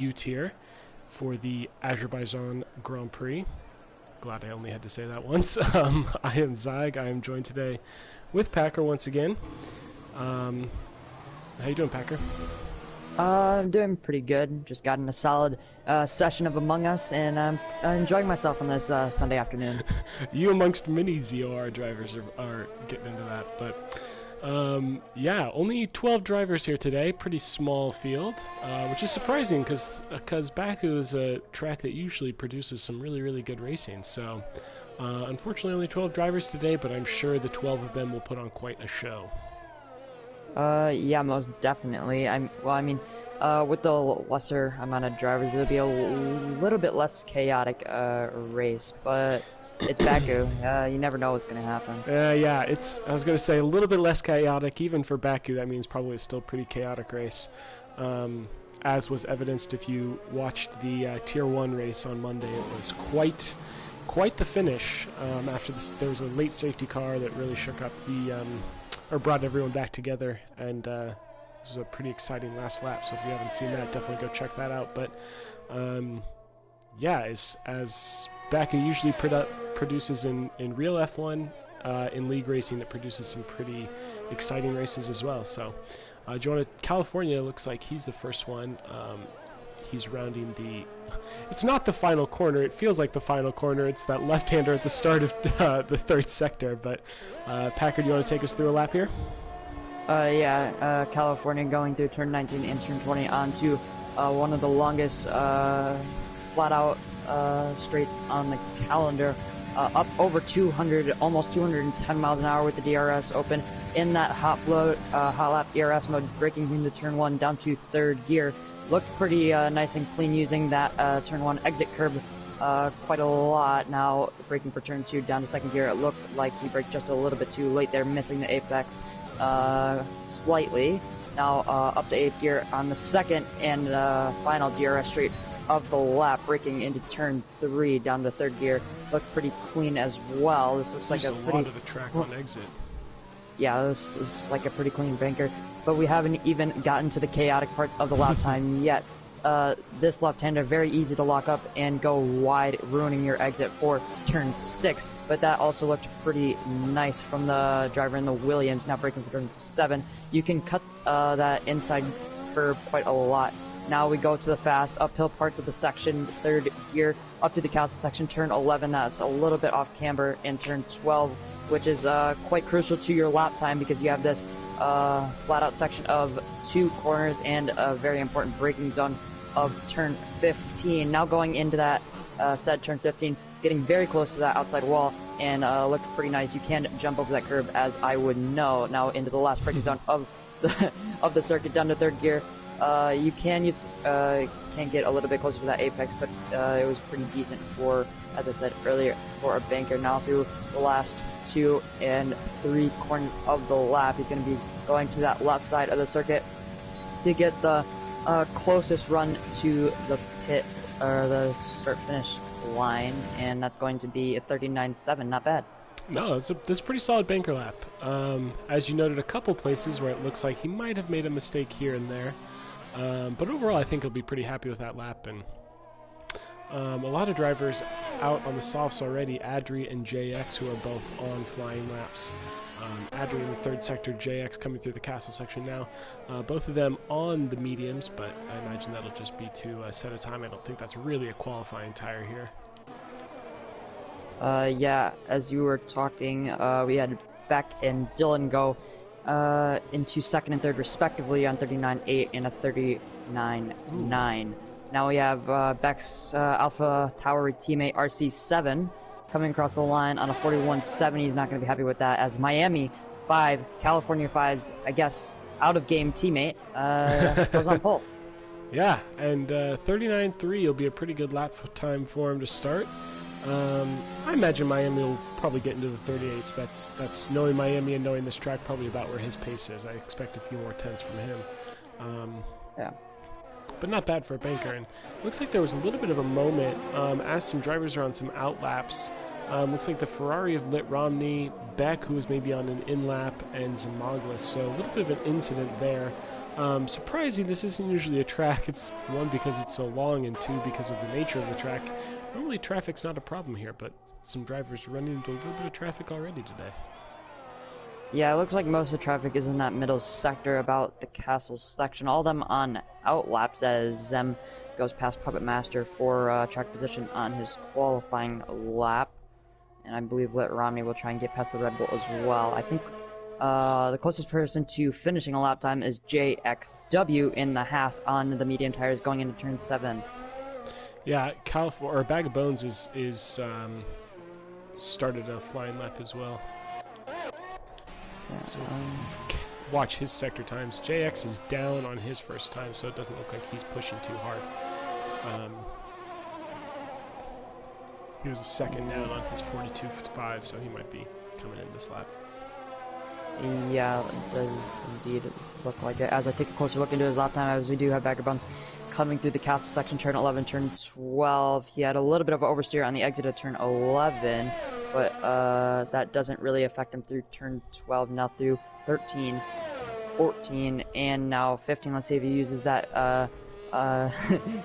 U-tier for the Azerbaijan Grand Prix. Glad I only had to say that once. I am Zag. I am joined today with Packer once again. How you doing, Packer? I'm doing pretty good. Just got in a solid session of Among Us, and I'm enjoying myself on this Sunday afternoon. You amongst many ZOR drivers are getting into that, but yeah, only 12 drivers here today. Pretty small field, which is surprising because Baku is a track that usually produces some really good racing. So unfortunately, only 12 drivers today, but I'm sure the 12 of them will put on quite a show. Yeah, most definitely. With the lesser amount of drivers, it'll be a little bit less chaotic race, but it's Baku. You never know what's gonna happen. Yeah, I was gonna say a little bit less chaotic, even for Baku. That means probably still a pretty chaotic race, as was evidenced if you watched the Tier 1 race on Monday. It was quite the finish. After this, there was a late safety car that really shook up or brought everyone back together, and it was a pretty exciting last lap. So if you haven't seen that, definitely go check that out. But yeah, as Baku usually produces in real F1, in league racing, it produces some pretty exciting races as well. So California looks like he's the first one. He's rounding it's not the final corner. It feels like the final corner. It's that left-hander at the start of the third sector. But Packer, do you want to take us through a lap here? Yeah, California going through turn 19 and turn 20 onto one of the longest flat-out straights on the calendar. Up over 200, almost 210 miles an hour with the DRS open. In that hot lap DRS mode, braking into turn 1 down to third gear. Looked pretty nice and clean using that turn 1 exit curb quite a lot. Now braking for turn 2 down to second gear, it looked like he braked just a little bit too late there, missing the apex slightly. Now up to 8th gear on the second and final DRS straight of the lap, braking into turn 3 down to third gear. Looked pretty clean as well. This looks like a lot of the track on exit. Yeah, this is like a pretty clean banker. But we haven't even gotten to the chaotic parts of the lap time yet. This left-hander, very easy to lock up and go wide, ruining your exit for turn 6. But that also looked pretty nice from the driver in the Williams, now braking for turn 7. You can cut that inside curb quite a lot. Now we go to the fast uphill parts of the section, third gear, up to the castle section, turn 11. That's a little bit off camber in turn 12, which is quite crucial to your lap time because you have this flat out section of 2 corners and a very important braking zone of turn 15. Now going into that said turn 15, getting very close to that outside wall, and looked pretty nice. You can jump over that curb, as I would know. Now into the last braking zone of the circuit, down to third gear. You can get a little bit closer to that apex, but it was pretty decent for, as I said earlier, for a banker. Now through the last 2 and 3 corners of the lap, he's going to be going to that left side of the circuit to get the closest run to the pit or the start-finish line, and that's going to be a 39.7. Not bad. No, it's a pretty solid banker lap. As you noted, a couple places where it looks like he might have made a mistake here and there. But overall, I think he'll be pretty happy with that lap. And a lot of drivers out on the softs already, Adri and JX, who are both on flying laps. Adri in the third sector, JX coming through the castle section now. Both of them on the mediums, but I imagine that'll just be to set a time. I don't think that's really a qualifying tire here. Yeah, as you were talking, we had Beck and Dylan go into second and third respectively on 39.8 and a 39.9. Now we have Beck's Alpha Tower teammate RC7 coming across the line on a 41.7. He's not going to be happy with that, as Miami 5, California 5's, I guess, out-of-game teammate goes on pole. Yeah, and 39.3 will be a pretty good lap time for him to start. I imagine Miami will probably get into the 38s. That's knowing Miami and knowing this track, probably about where his pace is. I expect a few more tenths from him. Yeah. But not bad for a banker. And looks like there was a little bit of a moment as some drivers are on some out laps. Looks like the Ferrari of Lit Romney, Beck, who was maybe on an in lap, and Zamaglis. So a little bit of an incident there. Surprising, this isn't usually a track. It's one, because it's so long, and two, because of the nature of the track. Normally traffic's not a problem here, but some drivers are running into a little bit of traffic already today. Yeah, it looks like most of the traffic is in that middle sector about the castle section. All of them on outlaps as Zem goes past Puppet Master for track position on his qualifying lap. And I believe Lit Romney will try and get past the Red Bull as well. I think the closest person to finishing a lap time is JXW in the Haas on the medium tires going into turn 7. Yeah, California, or Bag of Bones is started a flying lap as well. Yeah, So watch his sector times. JX is down on his first time, so it doesn't look like he's pushing too hard. He was a second down on his 42.5, so he might be coming in this lap. yeah, it does indeed look like it. As I take a closer look into his lap time, as we do have Bagger Buns coming through the castle section, turn 11, turn 12. He had a little bit of an oversteer on the exit of turn 11, but that doesn't really affect him through turn 12, now through 13, 14, and now 15. Let's see if he uses that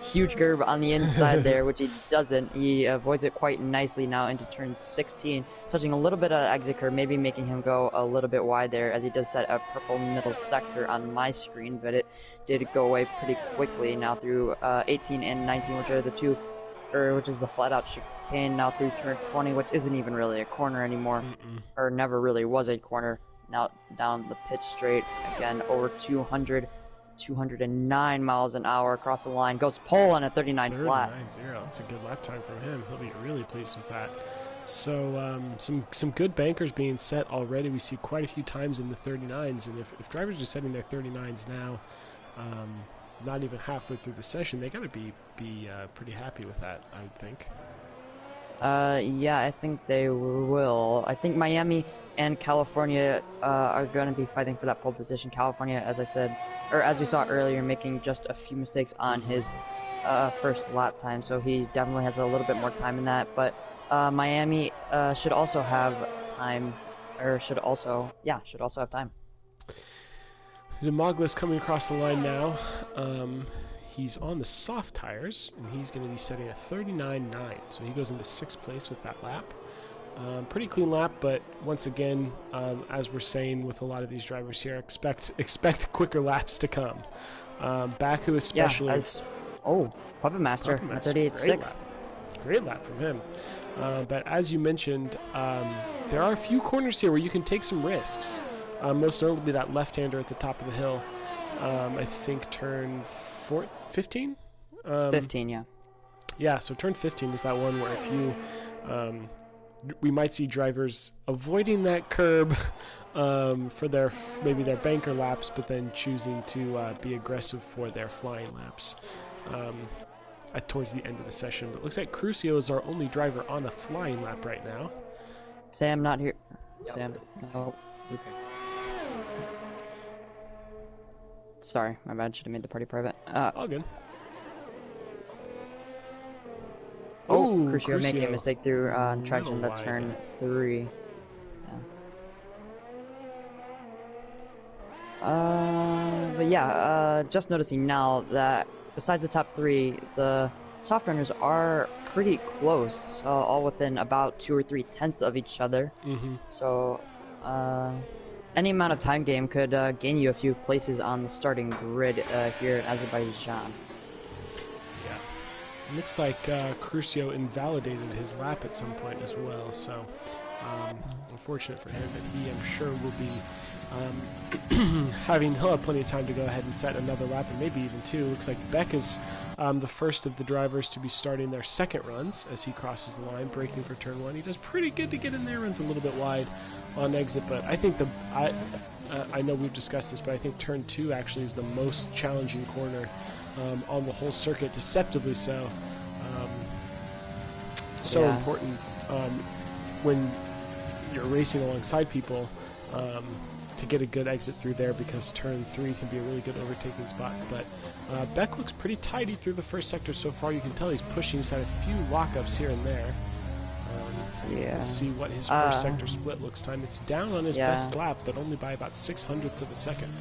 huge curb on the inside there, which he doesn't. He avoids it quite nicely now into turn 16, touching a little bit of exit curb, maybe making him go a little bit wide there, as he does set a purple middle sector on my screen, but it did go away pretty quickly now through 18 and 19, which are the two, which is the flat out chicane, now through turn 20, which isn't even really a corner anymore, or never really was a corner. Now down the pit straight again, over 209 miles an hour across the line, goes pole on a 39 flat. 39.0. That's a good lap time from him. He'll be really pleased with that. So some good bankers being set already. We see quite a few times in the 39s, and if drivers are setting their 39s now, not even halfway through the session, they got to be pretty happy with that, I would think. Yeah, I think they will. I think Miami and California are going to be fighting for that pole position. California, as I said, or as we saw earlier, making just a few mistakes on his first lap time, so he definitely has a little bit more time in that. But Miami should also have time, or should also have time. Zamogla's coming across the line now. He's on the soft tires, and he's going to be setting a 39.9, so he goes into 6th place with that lap. Pretty clean lap, but once again, as we're saying with a lot of these drivers here, expect quicker laps to come. Baku especially. Yeah, Puppet Master, 38.6. Great lap from him. But as you mentioned, there are a few corners here where you can take some risks. Most notably that left-hander at the top of the hill. I think turn 15? 15, yeah. Yeah, so turn 15 is that one where if you... we might see drivers avoiding that curb for maybe their banker laps, but then choosing to be aggressive for their flying laps towards the end of the session. But it looks like Crucio is our only driver on a flying lap right now. Sam, not here. Yep. Sam, no. Okay. Sorry, my bad. Should have made the party private. All good. Crucio making a mistake through traction to turn 3. Yeah. But yeah, just noticing now that besides the top 3, the soft runners are pretty close, all within about 2 or 3 tenths of each other. So any amount of time game could gain you a few places on the starting grid here in Azerbaijan. Looks like Crucio invalidated his lap at some point as well, so unfortunate for him, but he, I'm sure, will be he'll have plenty of time to go ahead and set another lap, and maybe even 2. Looks like Beck is the first of the drivers to be starting their second runs as he crosses the line, braking for turn 1. He does pretty good to get in there, runs a little bit wide on exit, but I think I know we've discussed this, but I think turn 2 actually is the most challenging corner on the whole circuit, deceptively so. Important when you're racing alongside people to get a good exit through there, because turn 3 can be a really good overtaking spot. But Beck looks pretty tidy through the first sector so far. You can tell he's pushing. He's had a few lockups here and there. Let's see what his first sector split looks time. It's down on his best lap, but only by about 0.06 of a second.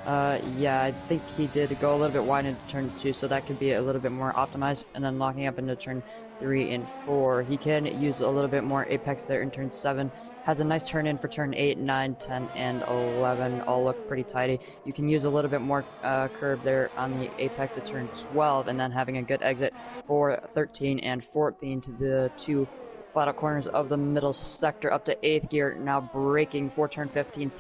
Yeah, I think he did go a little bit wide into turn 2, so that could be a little bit more optimized. And then locking up into turn 3 and 4, he can use a little bit more apex there in turn 7. Has a nice turn in for turn 8, 9, 10, and 11. All look pretty tidy. You can use a little bit more curve there on the apex at turn 12, and then having a good exit for 13 and 14 to the two flat out corners of the middle sector up to 8th gear, now braking for turn 15,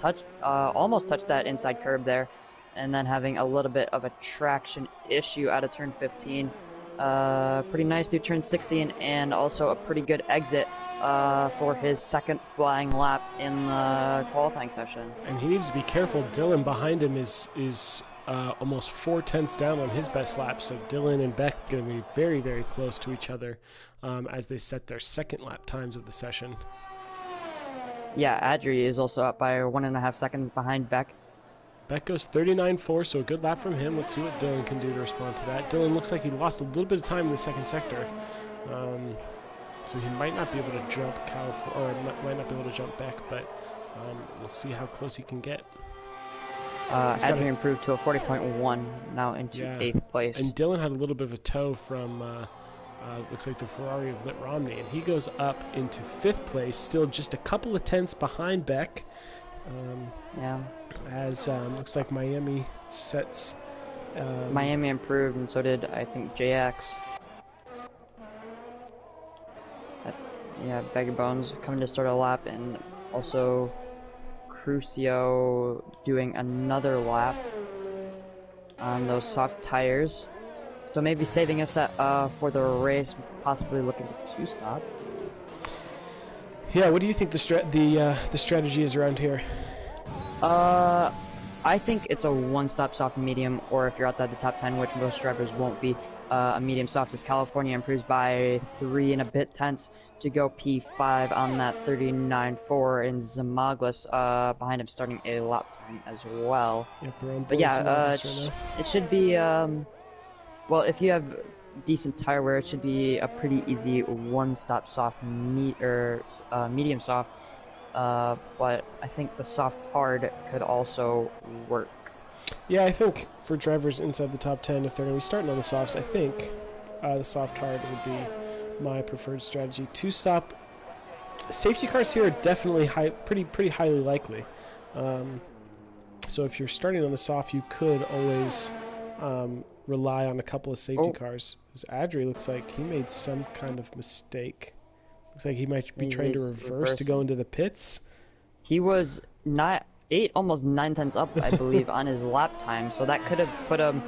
almost touched that inside curb there, and then having a little bit of a traction issue out of turn 15. Pretty nice through turn 16, and also a pretty good exit for his second flying lap in the qualifying session. And he needs to be careful. Dylan behind him is almost 4/10 down on his best lap, so Dylan and Beck are going to be very, very close to each other as they set their second lap times of the session. Yeah, Adri is also up by 1.5 seconds behind Beck. Beck goes 39.4, so a good lap from him. Let's see what Dylan can do to respond to that. Dylan looks like he lost a little bit of time in the second sector, so he might not be able to jump might not be able to jump Beck, but we'll see how close he can get. Adri improved to a 40.1, now into 8th place. And Dylan had a little bit of a tow from, looks like the Ferrari of Lit Romney, and he goes up into 5th place, still just a couple of tenths behind Beck. As looks like Miami sets. Miami improved, and so did, I think, JX. Baggy Bones coming to start a lap, and also Crucio doing another lap on those soft tires. So maybe saving us for the race, possibly looking to 2-stop. Yeah, what do you think the strategy is around here? I think it's a 1-stop soft medium, or if you're outside the top 10, which most drivers won't be, a medium soft, as California improves by 3 and a bit tenths to go P5 on that 39.4, and Zamaglis behind him starting a lap time as well. But yeah, it should be, well, if you have decent tire wear, it should be a pretty easy 1-stop soft medium soft. But I think the soft hard could also work. Yeah, I think for drivers inside the top 10, if they're going to be starting on the softs, I think the soft hard would be my preferred strategy. 2-stop safety cars here are definitely pretty highly likely. So if you're starting on the soft, you could always rely on a couple of safety cars. Because Adri looks like he made some kind of mistake. Looks like he might be trying to reverse to go into the pits. He was not almost 9 tenths up, I believe, on his lap time, so that could have put him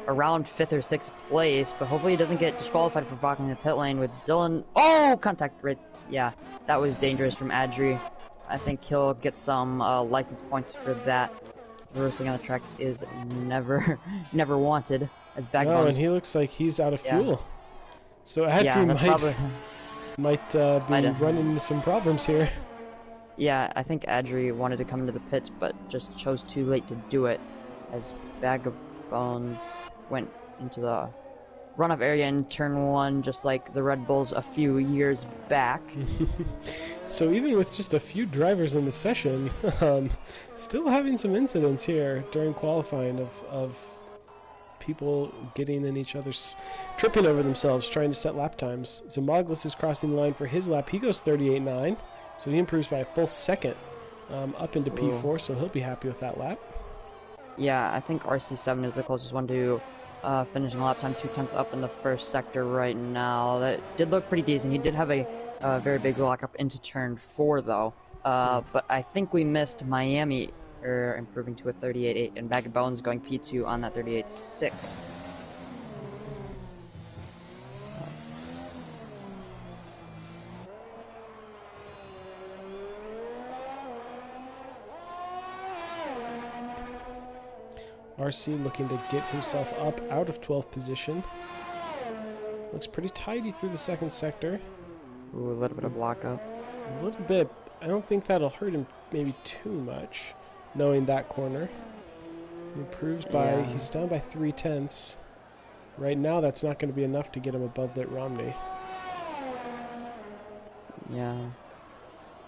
around 5th or 6th place, but hopefully he doesn't get disqualified for blocking the pit lane with Dylan. Oh, contact right. Yeah, that was dangerous from Adri. I think he'll get some license points for that. Reversing on the track is never wanted, as Backbones. And he looks like he's out of fuel. So Adri might be running into some problems here. Yeah, I think Adri wanted to come into the pits, but just chose too late to do it, as Bag of Bones went into the runoff area in turn 1, just like the Red Bulls a few years back. So even with just a few drivers in the session, still having some incidents here during qualifying of people getting in each other's, tripping over themselves, trying to set lap times. Zamaglis is crossing the line for his lap. He goes 38.9, so he improves by a full second up into P4, so he'll be happy with that lap. Yeah, I think RC7 is the closest one to finishing lap time, 2 tenths up in the first sector right now. That did look pretty decent. He did have a very big lockup into turn 4, though. But I think we missed Miami improving to a 38.8, and Bag of Bones going P2 on that 38.6. RC looking to get himself up out of 12th position. Looks pretty tidy through the second sector. Ooh, a little bit of lockup. A little bit. I don't think that'll hurt him maybe too much, knowing that corner. He improves by, he's down by 3 tenths. Right now, that's not going to be enough to get him above Lit Romney. Yeah.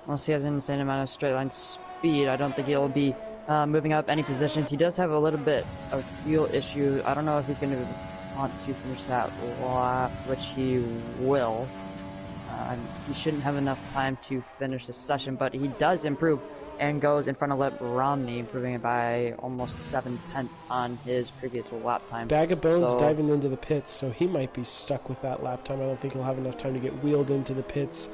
Unless he has an insane amount of straight line speed, I don't think he'll be moving up any positions. He does have a little bit of fuel issue. I don't know if he's going to want to finish that lap, which he will. He shouldn't have enough time to finish the session, but he does improve and goes in front of Romney, improving it by almost 7/10 on his previous lap time. Bag of Bones diving into the pits, so he might be stuck with that lap time. I don't think he'll have enough time to get wheeled into the pits,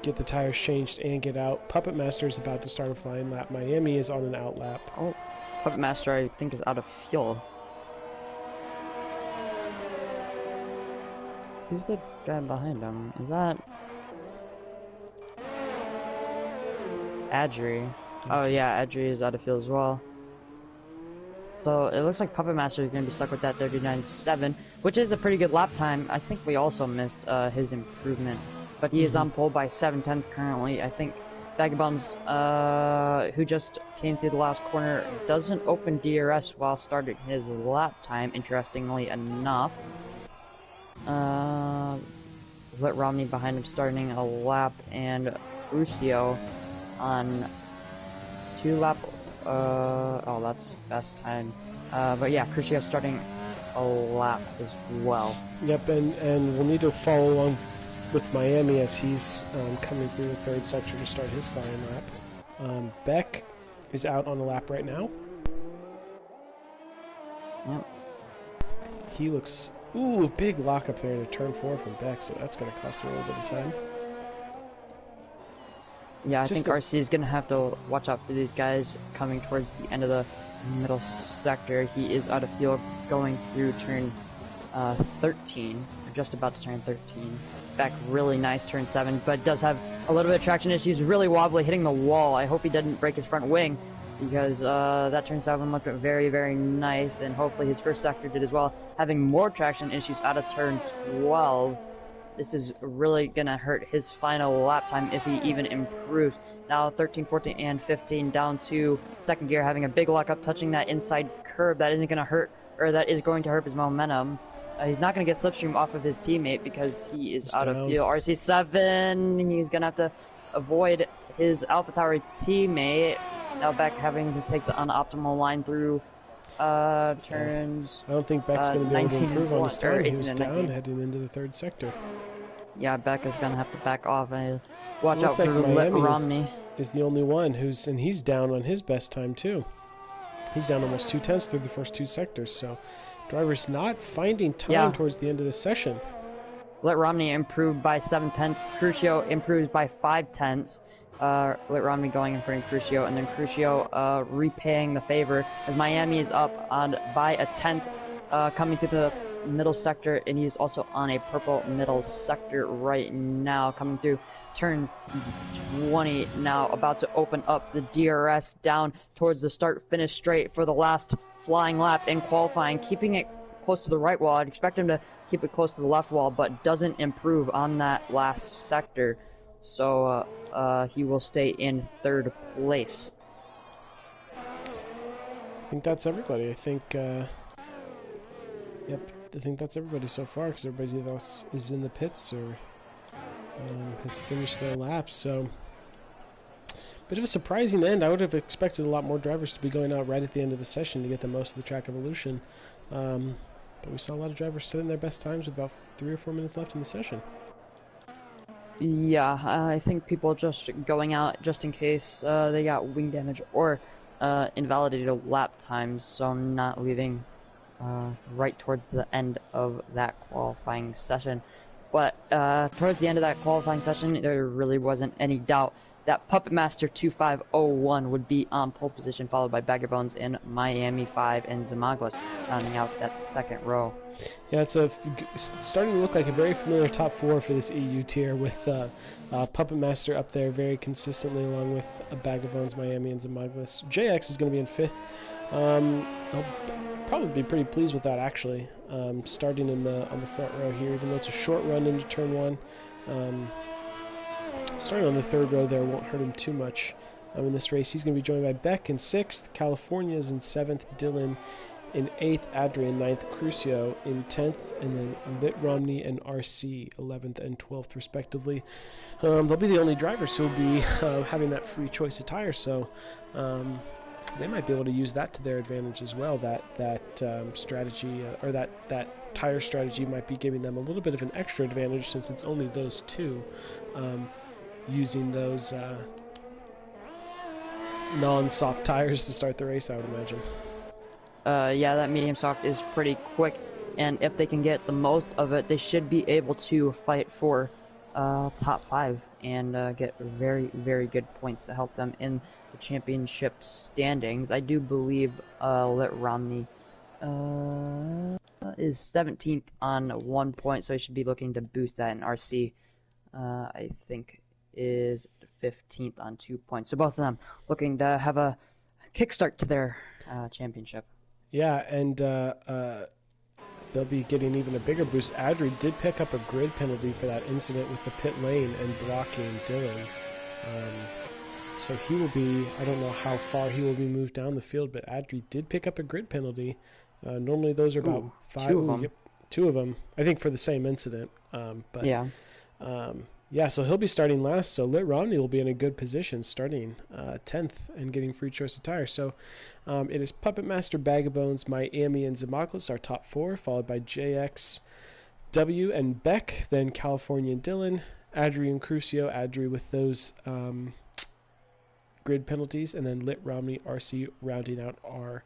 get the tires changed, and get out. Puppet Master is about to start a flying lap. Miami is on an out lap. Oh, Puppet Master, I think, is out of fuel. Who's the guy behind him? Is that Adri? Oh yeah, Adri is out of fuel as well. So it looks like Puppet Master is going to be stuck with that 39.7, which is a pretty good lap time. I think we also missed his improvement, but he is on pole by 7/10 currently. I think Vagabonds, who just came through the last corner, doesn't open DRS while starting his lap time, interestingly enough. Let Romney behind him starting a lap, and Crucio on 2-lap. Oh, that's best time. But yeah, Crucio starting a lap as well. Yep, and we'll need to follow along with Miami as he's coming through the third sector to start his flying lap. Beck is out on a lap right now. Yep. He looks... Ooh, big lock up there into turn 4 from Beck, so that's going to cost him a little bit of time. Yeah, I think RC is going to have to watch out for these guys coming towards the end of the middle sector. He is out of fuel going through turn 13, or just about to turn 13. Beck, really nice turn 7, but does have a little bit of traction issues, really wobbly, hitting the wall. I hope he didn't break his front wing, because that turn 7 looked very, very nice, and hopefully his first sector did as well. Having more traction issues out of turn 12, this is really going to hurt his final lap time if he even improves. Now 13, 14, and 15 down to second gear, having a big lockup, touching that inside curb. That isn't going to hurt, or that is going to hurt his momentum. He's not going to get slipstream off of his teammate because he is out of fuel. RC7, he's going to have to avoid his AlphaTauri teammate. Now Beck having to take the unoptimal line through turns. I don't think Beck's going to be able to improve on his time. He was down 19. heading into the third sector. Yeah, Beck is going to have to back off and watch So out for Romney. Is the only one and he's down on his best time too. He's down almost 2/10 through the first 2 sectors, so driver's not finding time towards the end of the session. Let Romney improve by 7/10. Crucio improves by 5/10. Let Romney going in front of Crucio, and then Crucio repaying the favor as Miami is up by a 10th, coming through the middle sector, and he's also on a purple middle sector right now, coming through turn 20 now, about to open up the DRS down towards the start-finish straight for the last flying lap in qualifying, keeping it close to the right wall. I'd expect him to keep it close to the left wall, but doesn't improve on that last sector, so he will stay in third place. I think that's everybody. I think I think that's everybody so far, because everybody else is in the pits or has finished their laps. So, bit of a surprising end. I would have expected a lot more drivers to be going out right at the end of the session to get the most of the track evolution. But we saw a lot of drivers setting their best times with about 3 or 4 minutes left in the session. Yeah, I think people just going out just in case they got wing damage or invalidated lap times, so I'm not leaving right towards the end of that qualifying session. But towards the end of that qualifying session, there really wasn't any doubt that Puppet Master 2501 would be on pole position, followed by Bagger Bones in Miami 5 and Zamaglis rounding out that second row. Yeah, it's starting to look like a very familiar top 4 for this EU tier, with Puppet Master up there very consistently, along with Bagger Bones, Miami, and Zamaglis. JX is going to be in 5th. I'll probably be pretty pleased with that, actually. Starting on the front row here, even though it's a short run into turn 1. Starting on the 3rd row there won't hurt him too much in this race. He's going to be joined by Beck in 6th, California is in 7th, Dylan in 8th, Adrian 9th, Crucio in 10th, and then Lit Romney and RC 11th and 12th respectively. They'll be the only drivers who will be having that free choice of tires, so they might be able to use that to their advantage as well. That strategy or that tire strategy might be giving them a little bit of an extra advantage since it's only those two using those non-soft tires to start the race, I would imagine. Yeah, that medium soft is pretty quick, and if they can get the most of it, they should be able to fight for top 5 and get very, very good points to help them in the championship standings. I do believe Lit Romney is 17th on 1 point, so he should be looking to boost that. And RC, I think, is 15th on 2 points. So both of them looking to have a kickstart to their championship. Yeah, and they'll be getting even a bigger boost. Adri did pick up a grid penalty for that incident with the pit lane and blocking Dylan. So he will be, I don't know how far he will be moved down the field, but Adri did pick up a grid penalty. Normally those are about 5. Two of them. Yep, 2 of them, I think, for the same incident. But yeah. Yeah, so he'll be starting last. So Lit Romney will be in a good position starting 10th and getting free choice of tires. So it is Puppet Master, Bag of Bones, Miami, and Zamaclis, our top 4, followed by JX, W, and Beck, then California and Dylan, Adri and Crucio, Adri with those grid penalties, and then Lit Romney, RC rounding out our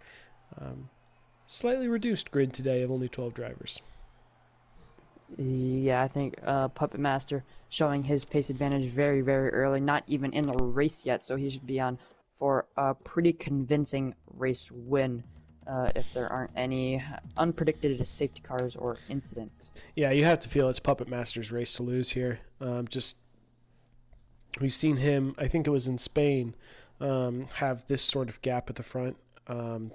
slightly reduced grid today of only 12 drivers. Yeah, I think Puppet Master showing his pace advantage very, very early, not even in the race yet, so he should be on for a pretty convincing race win if there aren't any unpredicted safety cars or incidents. Yeah, you have to feel it's Puppet Master's race to lose here. We've seen him, I think it was in Spain, have this sort of gap at the front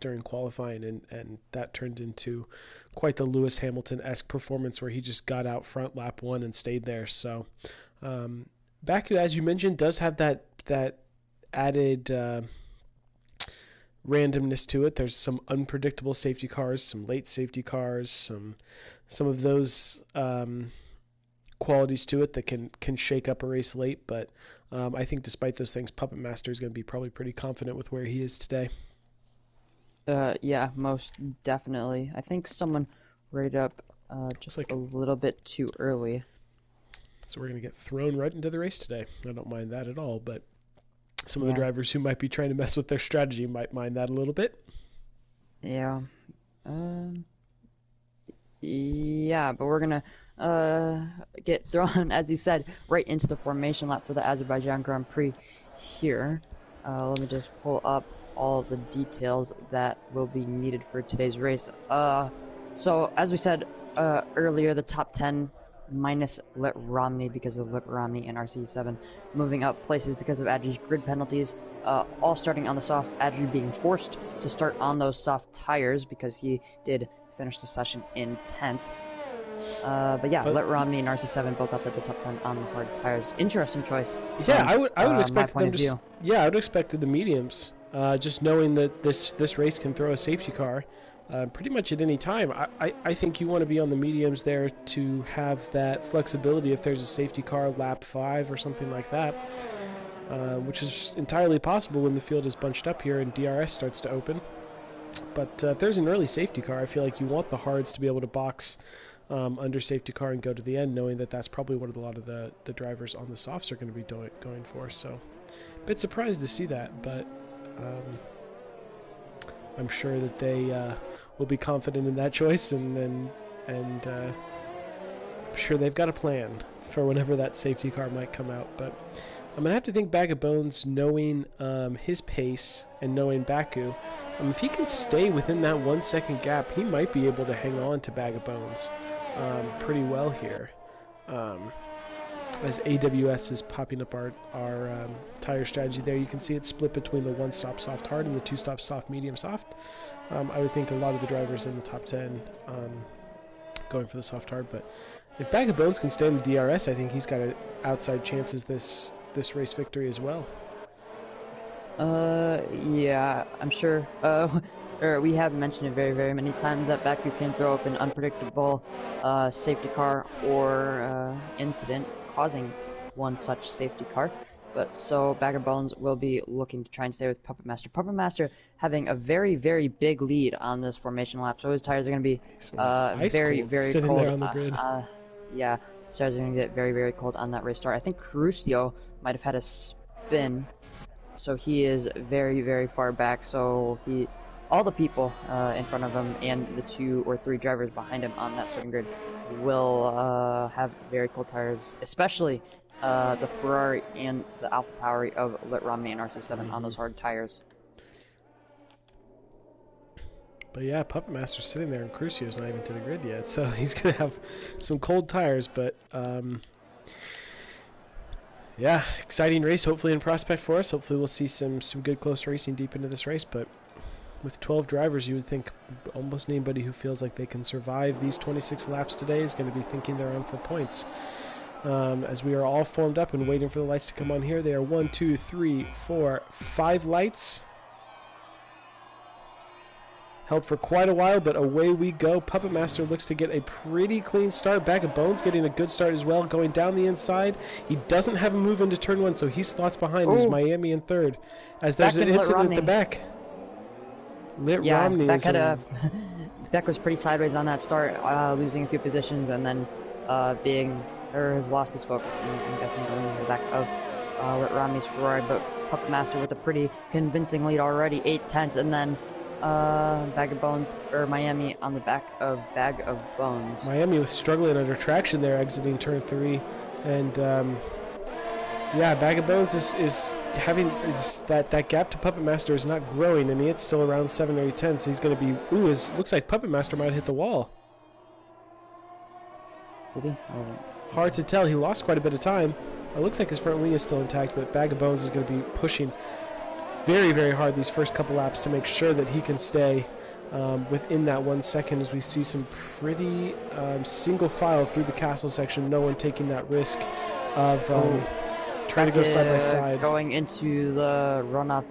during qualifying, and that turned into quite the Lewis Hamilton-esque performance where he just got out front lap 1 and stayed there. So Baku, as you mentioned, does have that added randomness to it. There's some unpredictable safety cars, some late safety cars, some of those qualities to it that can shake up a race late. But I think despite those things, Puppet Master is going to be probably pretty confident with where he is today. Yeah, most definitely. I think someone rated up just a little bit too early. So we're going to get thrown right into the race today. I don't mind that at all, but some of the drivers who might be trying to mess with their strategy might mind that a little bit. Yeah. Yeah, but we're going to get thrown, as you said, right into the formation lap for the Azerbaijan Grand Prix here. Let me just pull up all the details that will be needed for today's race. So, as we said earlier, the top 10 minus Lit Romney because of Lit Romney and RC7 moving up places because of Adri's grid penalties, all starting on the softs, Adri being forced to start on those soft tires because he did finish the session in 10th. But Lit Romney and RC7 both outside the top 10 on the hard tires. Interesting choice. Yeah, I would expect them to. Yeah, I would expect the mediums. Just knowing that this race can throw a safety car pretty much at any time. I think you want to be on the mediums there to have that flexibility if there's a safety car lap 5 or something like that, which is entirely possible when the field is bunched up here and DRS starts to open. But if there's an early safety car, I feel like you want the hards to be able to box under safety car and go to the end, knowing that that's probably what a lot of the drivers on the softs are going to be going for. So a bit surprised to see that, but I'm sure that they will be confident in that choice, and I'm sure they've got a plan for whenever that safety car might come out. But I'm gonna have to think Bag of Bones, knowing his pace and knowing Baku, if he can stay within that 1 second gap, he might be able to hang on to Bag of Bones pretty well here. As AWS is popping up our tire strategy there, you can see it's split between the 1-stop soft hard and the 2-stop soft medium soft. I would think a lot of the drivers in the top 10 going for the soft hard, but if Bag of Bones can stay in the DRS, I think he's got outside chances this race victory as well. Yeah, I'm sure. We have mentioned it very, very many times that Baku can throw up an unpredictable safety car or incident causing one such safety car. But so Bag of Bones will be looking to try and stay with Puppet Master. Puppet Master having a very, very big lead on this formation lap, so his tires are going to be very, very sitting cold. there on the grid. Yeah, his tires are going to get very, very cold on that race start. I think Crucio might have had a spin, so he is very, very far back. So all the people in front of him and the 2 or 3 drivers behind him on that starting grid will have very cold tires, especially the Ferrari and the AlphaTauri of Lit Romney and RC7 on those hard tires. But yeah, Puppet Master's sitting there, and Crucio's not even to the grid yet, so he's going to have some cold tires. But yeah, exciting race, hopefully in prospect for us. Hopefully we'll see some good close racing deep into this race. But with 12 drivers, you would think almost anybody who feels like they can survive these 26 laps today is going to be thinking they're on for points. As we are all formed up and waiting for the lights to come on here. They are 1, 2, 3, 4, 5 lights. Held for quite a while, but away we go. Puppet Master looks to get a pretty clean start. Bag of Bones getting a good start as well, going down the inside. He doesn't have a move into turn 1, so he slots behind as Miami in third. As there's an incident at the back. Romney Beck had Beck was pretty sideways on that start, losing a few positions, and then has lost his focus. I'm guessing going in the back of Romney's Ferrari, but Puppet Master with a pretty convincing lead already, 8 tenths, and then Bag of Bones, or Miami on the back of Bag of Bones. Miami was struggling under traction there, exiting turn 3, and yeah, Bag of Bones is having that gap to Puppet Master is not growing, and it's still around 7 or 8 tenths. He's going to be looks like Puppet Master might hit the wall. Did he? Hard to tell. He lost quite a bit of time. It looks like his front wing is still intact, but Bag of Bones is going to be pushing very, very hard these first couple laps to make sure that he can stay within that 1 second, as we see some pretty single file through the castle section. No one taking that risk of trying to go side by side. Going into the runoff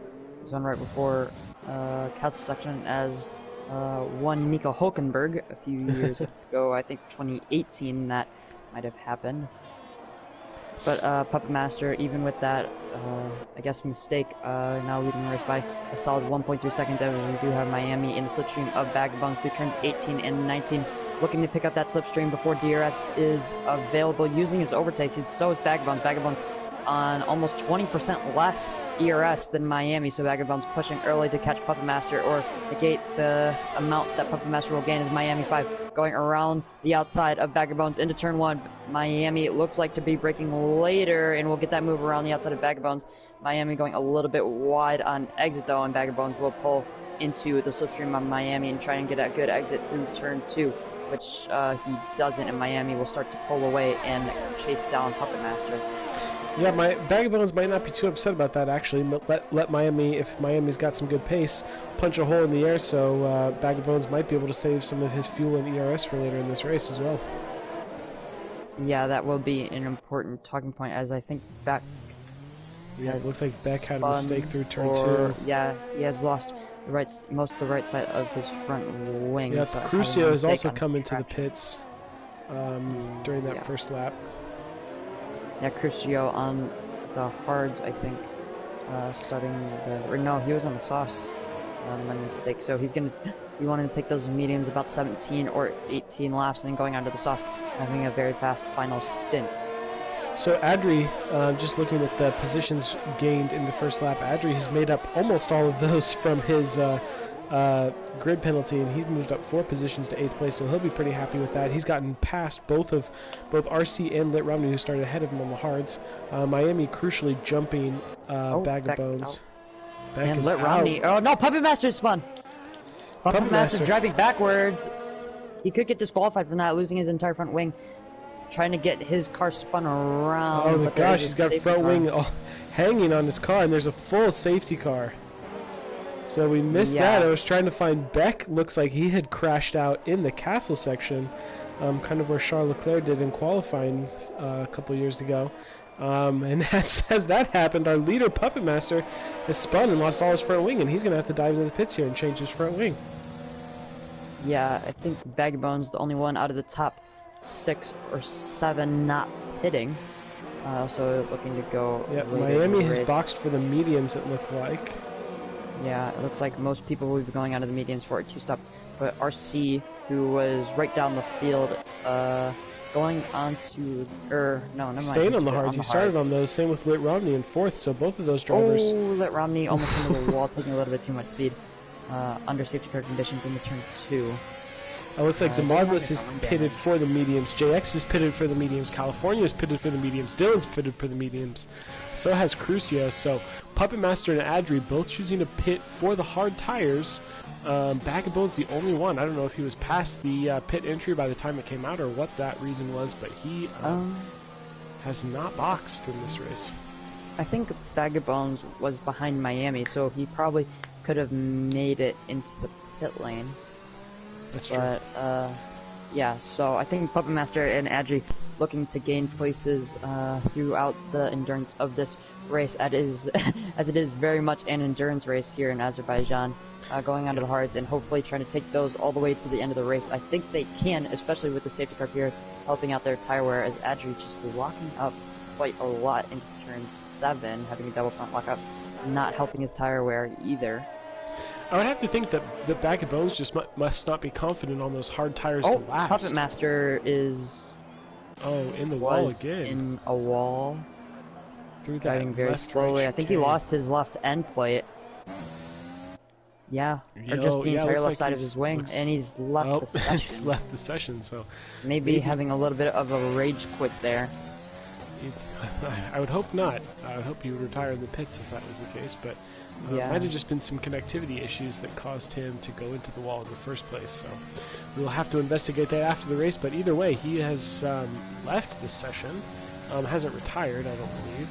zone right before castle section as one Nico Hulkenberg a few years ago. I think 2018 that might have happened. But Puppet Master, even with that, I guess, mistake, now leading the race by a solid 1.3 seconds. We do have Miami in the slipstream of Bag of Bones through turns 18 and 19, looking to pick up that slipstream before DRS is available, using his overtake. So is Bag of Bones. Bag of Bones on almost 20% less ERS than Miami, so Bag of Bones pushing early to catch Puppet Master or negate the amount that Puppet Master will gain as Miami 5 going around the outside of Bag of Bones into turn 1. Miami looks like to be braking later, and we'll get that move around the outside of Bag of Bones. Miami going a little bit wide on exit though, and Bag of Bones will pull into the slipstream on Miami and try and get a good exit through turn 2, which he doesn't, and Miami will start to pull away and chase down Puppet Master. Yeah, my Bag of Bones might not be too upset about that, actually. Let Miami, if Miami's got some good pace, punch a hole in the air, so Bag of Bones might be able to save some of his fuel and ERS for later in this race as well. Yeah, that will be an important talking point, as I think Beck... Yeah, it looks like Beck had a mistake through turn 2. Yeah, he has lost most of the right side of his front wing. Yeah, so Crucio has also come into the pits during that first lap. Yeah, Crucio on the hards, I think, starting the... Or no, he was on the softs. My mistake. So he's going to be wanting to take those mediums about 17 or 18 laps and then going onto the softs, having a very fast final stint. So Adri, just looking at the positions gained in the first lap, Adri has made up almost all of those from his grid penalty, and he's moved up 4 positions to 8th place, so he'll be pretty happy with that. He's gotten past both RC and Lit Romney, who started ahead of him on the hards. Miami crucially jumping Bag of Bones. And Lit Romney. Oh no, Puppet Master spun! Puppet Master driving backwards. He could get disqualified from that, losing his entire front wing. Trying to get his car spun around. Oh my gosh, he's got front wing hanging on his car, and there's a full safety car. So we missed that. I was trying to find Beck. Looks like he had crashed out in the castle section, kind of where Charles Leclerc did in qualifying a couple years ago. And as that happened, our leader, Puppet Master, has spun and lost all his front wing, and he's going to have to dive into the pits here and change his front wing. Yeah, I think Bag of Bones the only one out of the top 6 or 7 not pitting. Also looking to go. Yeah, later in Miami the has race. boxed for the mediums, it looked like. Yeah, it looks like most people will be going out of the mediums for a two-stop. But RC, who was right down the field, going on to, no, never mind. Staying on the hards. He started on those. Same with Lit Romney in fourth. So both of those drivers. Oh, Lit Romney almost into the wall, taking a little bit too much speed. Under safety car conditions in the turn 2. It looks like Zamarlis is pitted for the mediums. JX is pitted for the mediums. California is pitted for the mediums. Dylan's pitted for the mediums. So has Crucio. So Puppet Master and Adri both choosing to pit for the hard tires. Bag of Bones the only one. I don't know if he was past the pit entry by the time it came out or what that reason was, but he has not boxed in this race. I think Bag of Bones was behind Miami, so he probably could have made it into the pit lane. That's true. But, yeah, so I think Puppet Master and Adri looking to gain places throughout the endurance of this race, as it is very much an endurance race here in Azerbaijan, going onto the hards and hopefully trying to take those all the way to the end of the race. I think they can, especially with the safety car here helping out their tire wear, as Adri just locking up quite a lot into turn 7, having a double front lock up, not helping his tire wear either. I would have to think that the Bag of Bones just must not be confident on those hard tires to last. Puppet Master is... in the wall again. In a wall. Through that driving very slowly. I think he lost his left end plate. Yeah, or just the entire left side of his wing, and he's left the session. He's left the session, so... Maybe having a little bit of a rage quit there. I would hope not. I would hope he would retire in the pits if that was the case, but might have just been some connectivity issues that caused him to go into the wall in the first place, so we'll have to investigate that after the race, but either way, he has left this session. Hasn't retired, I don't believe.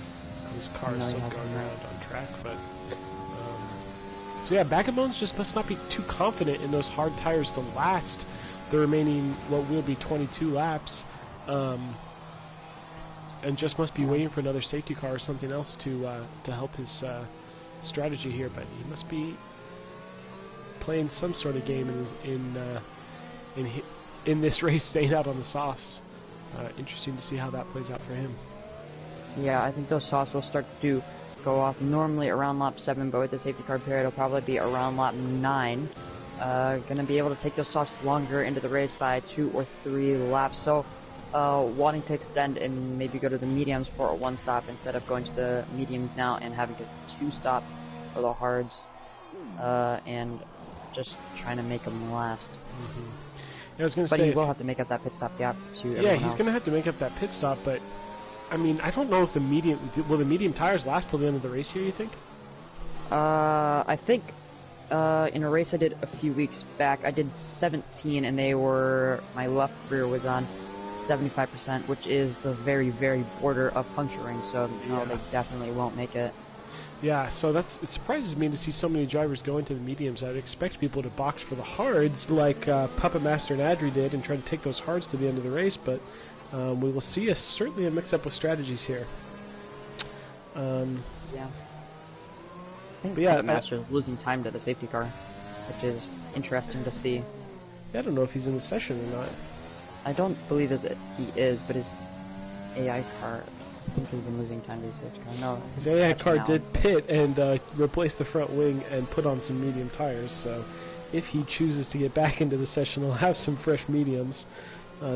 His car is still going around on track, but... So yeah, Bag of Bones just must not be too confident in those hard tires to last the remaining, what will be 22 laps. And just must be waiting for another safety car or something else to help his strategy here. But he must be playing some sort of game in this race, staying out on the softs. Interesting to see how that plays out for him. Yeah, I think those softs will start to go off normally around lap 7, but with the safety car period, it'll probably be around lap 9. Gonna be able to take those softs longer into the race by 2 or 3 laps. So. Wanting to extend and maybe go to the mediums for a 1-stop instead of going to the mediums now and having to 2-stop for the hards, and just trying to make them last. Yeah, I was going to say, he will have to make up that pit stop gap to everyone yeah, he's else. going to have to make up that pit stop, but I mean, I don't know if will the medium tires last till the end of the race here, you think? I think in a race I did a few weeks back, I did 17 and my left rear was on 75%, which is the very, very border of puncturing, so no, they definitely won't make it. Yeah, so it surprises me to see so many drivers go into the mediums. I'd expect people to box for the hards like Puppet Master and Adri did and try to take those hards to the end of the race, but we will see certainly a mix-up with strategies here. Yeah. I think Puppet Master is losing time to the safety car, which is interesting to see. I don't know if he's in the session or not. I don't believe he is, but his AI car, I think he's been losing time to his safety car. No, his AI car did pit and replace the front wing and put on some medium tires, so if he chooses to get back into the session, he'll have some fresh mediums.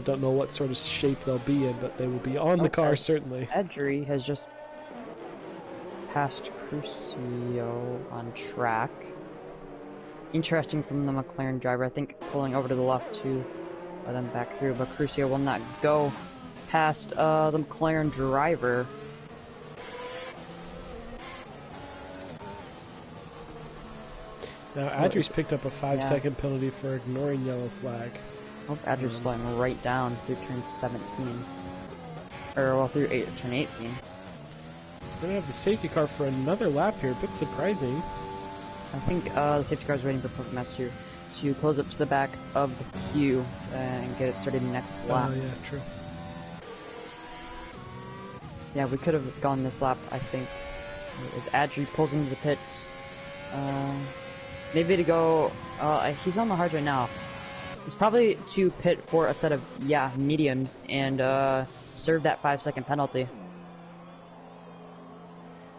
Don't know what sort of shape they'll be in, but they will be on the car, certainly. Adri has just passed Crucio on track. Interesting from the McLaren driver, I think pulling over to the left to let them back through, but Crucio will not go past the McLaren driver. Now Adri's picked up a 5-second penalty for ignoring yellow flag. Oh, Adri's sliding right down through turn 17. Or, well, through turn 18. We're going to have the safety car for another lap here, a bit surprising. I think the safety car is waiting for Puppet Master to close up to the back of the queue and get it started next lap. Oh, yeah, true. Yeah, we could have gone this lap, I think. As Adri pulls into the pits. Maybe to go... he's on the hards right now. It's probably to pit for a set of, mediums and serve that 5-second penalty.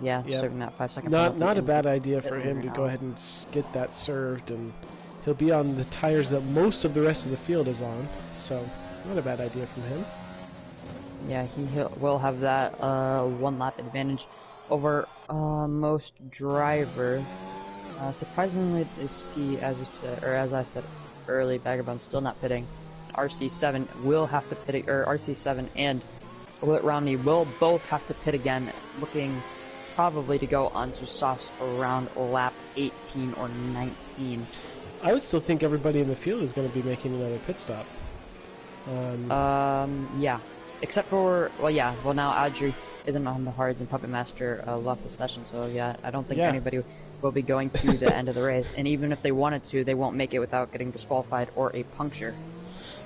Yeah, Yep. serving that 5-second penalty. Not a in bad the idea pit for lane him to now. go ahead and get that served, and he'll be on the tires that most of the rest of the field is on. So, not a bad idea from him. Yeah, he will have that 1 lap advantage over most drivers. Surprisingly, to see, as I said early, Vagabond still not pitting. RC7 will have to pit, or RC7 and Lit Romney will both have to pit again, looking probably to go onto softs around lap 18 or 19. I would still think everybody in the field is going to be making another pit stop. Yeah. Except for, well now Adri isn't on the hards and Puppet Master left the session, so yeah, I don't think anybody will be going to the end of the race. And even if they wanted to, they won't make it without getting disqualified or a puncture.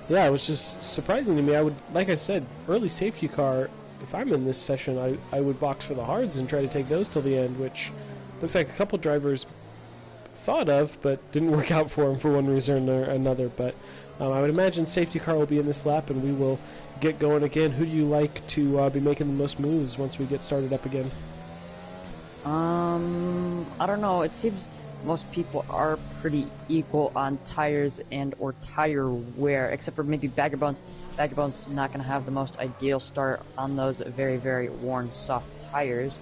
Yeah, it was just surprising to me. I would, like I said, early safety car, if I'm in this session, I would box for the hards and try to take those till the end, which looks like a couple drivers thought of, but didn't work out for them for one reason or another. But I would imagine safety car will be in this lap, and we will get going again. Who do you like to be making the most moves once we get started up again? I don't know. It seems most people are pretty equal on tires and or tire wear, except for maybe Vagabonds. Vagabonds not going to have the most ideal start on those very, very worn soft tires.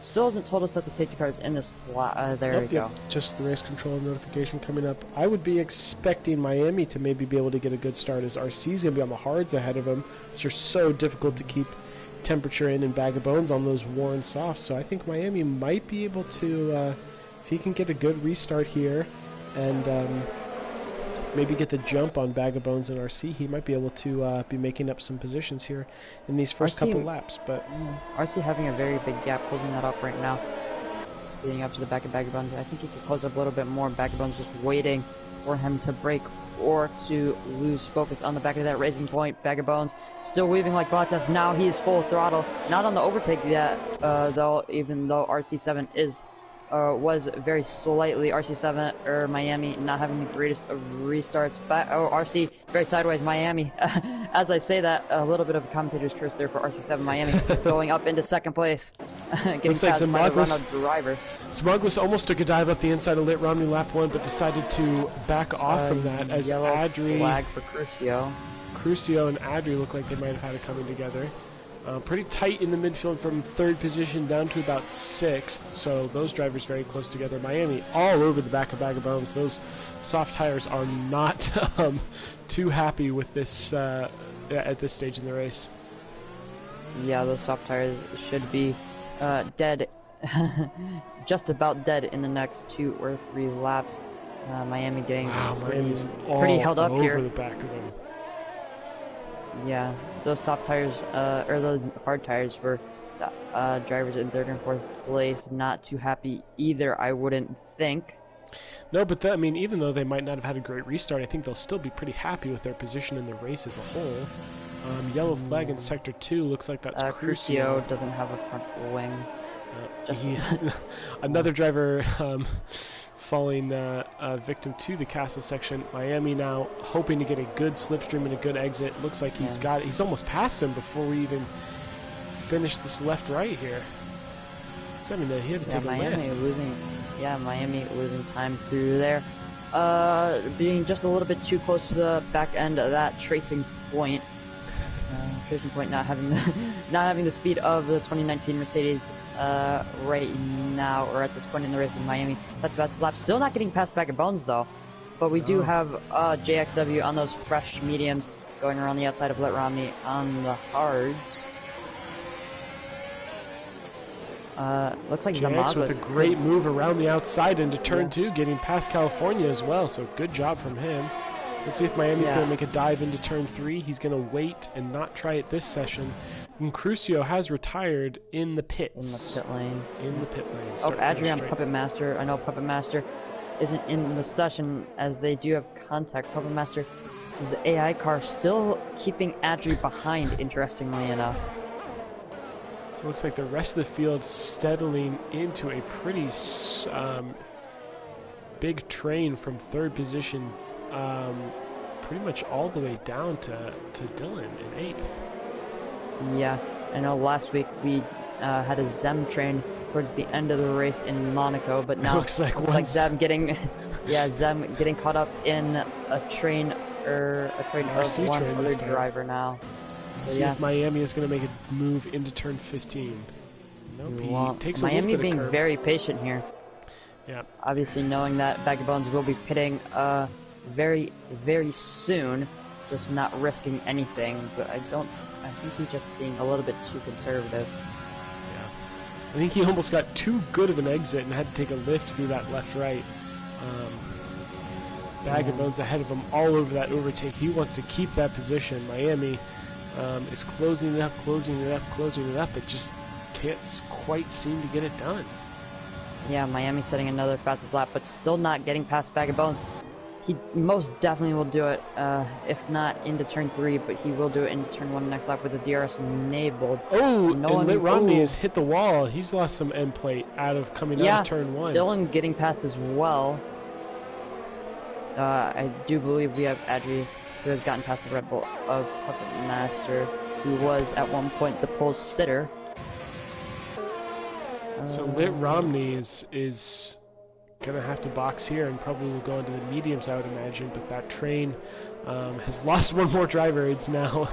Still hasn't told us that the safety car is in this slot. There we go. Just the race control notification coming up. I would be expecting Miami to maybe be able to get a good start, as RC's going to be on the hards ahead of him, which are so difficult to keep temperature in and Vagabonds on those worn softs. So I think Miami might be able to, if he can get a good restart here and maybe get the jump on Vagabonds and RC, he might be able to be making up some positions here in these first couple laps. But RC having a very big gap, closing that up right now, speeding up to the back of Vagabonds. I think he could close up a little bit more. Vagabonds just waiting for him to break or to lose focus on the back of that racing point. Vagabonds still weaving like Bottas. Now he's full throttle, not on the overtake yet, though. Even though RC7 was very slightly RC7 or Miami not having the greatest of restarts. But RC very sideways. Miami, as I say that, a little bit of a commentator's curse there for RC7 Miami going up into second place, getting looks like passed by the run-out driver. Smugglers almost took a dive up the inside of Lit Romney lap 1, but decided to back off from that as Adri, flag for Crucio and Adri look like they might have had it coming together. Pretty tight in the midfield from 3rd position down to about 6th, so those drivers very close together. Miami all over the back of Vagabonds. Those soft tires are not too happy with this at this stage in the race. Yeah, those soft tires should be dead, just about dead in the next 2 or 3 laps. Miami getting pretty held up here. Over the back of them. Yeah, those soft tires, or those hard tires for drivers in 3rd and 4th place, not too happy either, I wouldn't think. No, but I mean, even though they might not have had a great restart, I think they'll still be pretty happy with their position in the race as a whole. Yellow flag in Sector 2, looks like that's Crucio doesn't have a front wing. Another driver falling victim to the castle section. Miami now hoping to get a good slipstream and a good exit. Looks like he's almost passed him before we even finish this left-right here. So, I mean, he had to take Miami a lift. Miami losing time through there. Being just a little bit too close to the back end of that tracing point. Not having the speed of the 2019 Mercedes right now, or at this point in the race in Miami. That's best lap. Still not getting past Vagabonds though, but we do have JXW on those fresh mediums going around the outside of Lit Romney on the hards. Looks like JX with a great move around the outside into turn 2, getting past California as well, so good job from him. Let's see if Miami's going to make a dive into turn 3. He's going to wait and not try it this session. And Crucio has retired in the pits. In the pit lane. Oh, Adrian Puppet Master. I know Puppet Master isn't in the session as they do have contact. Puppet Master is the AI car still keeping Adri behind, interestingly enough. So it looks like the rest of the field settling into a pretty big train from 3rd position. Pretty much all the way down to Dylan in 8th. Yeah, I know last week we had a Zem train towards the end of the race in Monaco, but now looks like Zem getting, yeah, Zem getting caught up in a train RC of one train other this time. driver now. So See yeah, if Miami is going to make a move into turn 15. Nope, well, he takes a Miami little bit being of curb. very patient here. Yeah. Obviously knowing that Bag of Bones will be pitting very, very soon, just not risking anything, but I think he's just being a little bit too conservative. Yeah. I think he almost got too good of an exit and had to take a lift through that left-right. Bag of Bones ahead of him all over that overtake. He wants to keep that position. Miami is closing it up, but just can't quite seem to get it done. Yeah, Miami setting another fastest lap, but still not getting past Bag of Bones. He most definitely will do it, if not into turn 3, but he will do it into turn 1 next lap with the DRS enabled. Oh, and Lit Romney has hit the wall. He's lost some end plate out of coming out of turn 1. Dylan getting past as well. I do believe we have Adri, who has gotten past the Red Bull of Puppet Master, who was at one point the pole sitter. So Lit Romney is gonna have to box here and probably will go into the mediums, I would imagine. But that train has lost one more driver. It's now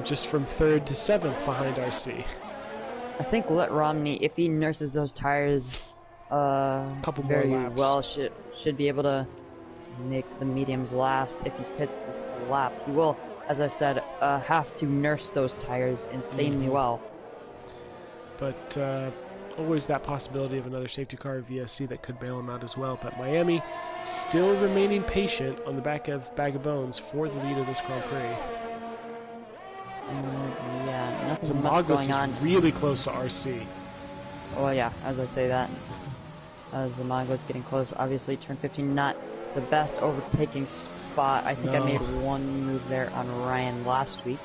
just from 3rd to 7th behind RC. I think Lit Romney, if he nurses those tires Couple more very laps. well, should be able to make the mediums last. If he pits this lap, he will, as I said, have to nurse those tires insanely well. But always that possibility of another safety car or VSC that could bail him out as well. But Miami still remaining patient on the back of Bag of Bones for the lead of this Grand Prix. Yeah, nothing much Zamaglis going on. is really close to RC. Oh yeah, as I say that. Zamaglis getting close. Obviously, turn 15 not the best overtaking spot. I think I made one move there on Ryan last week.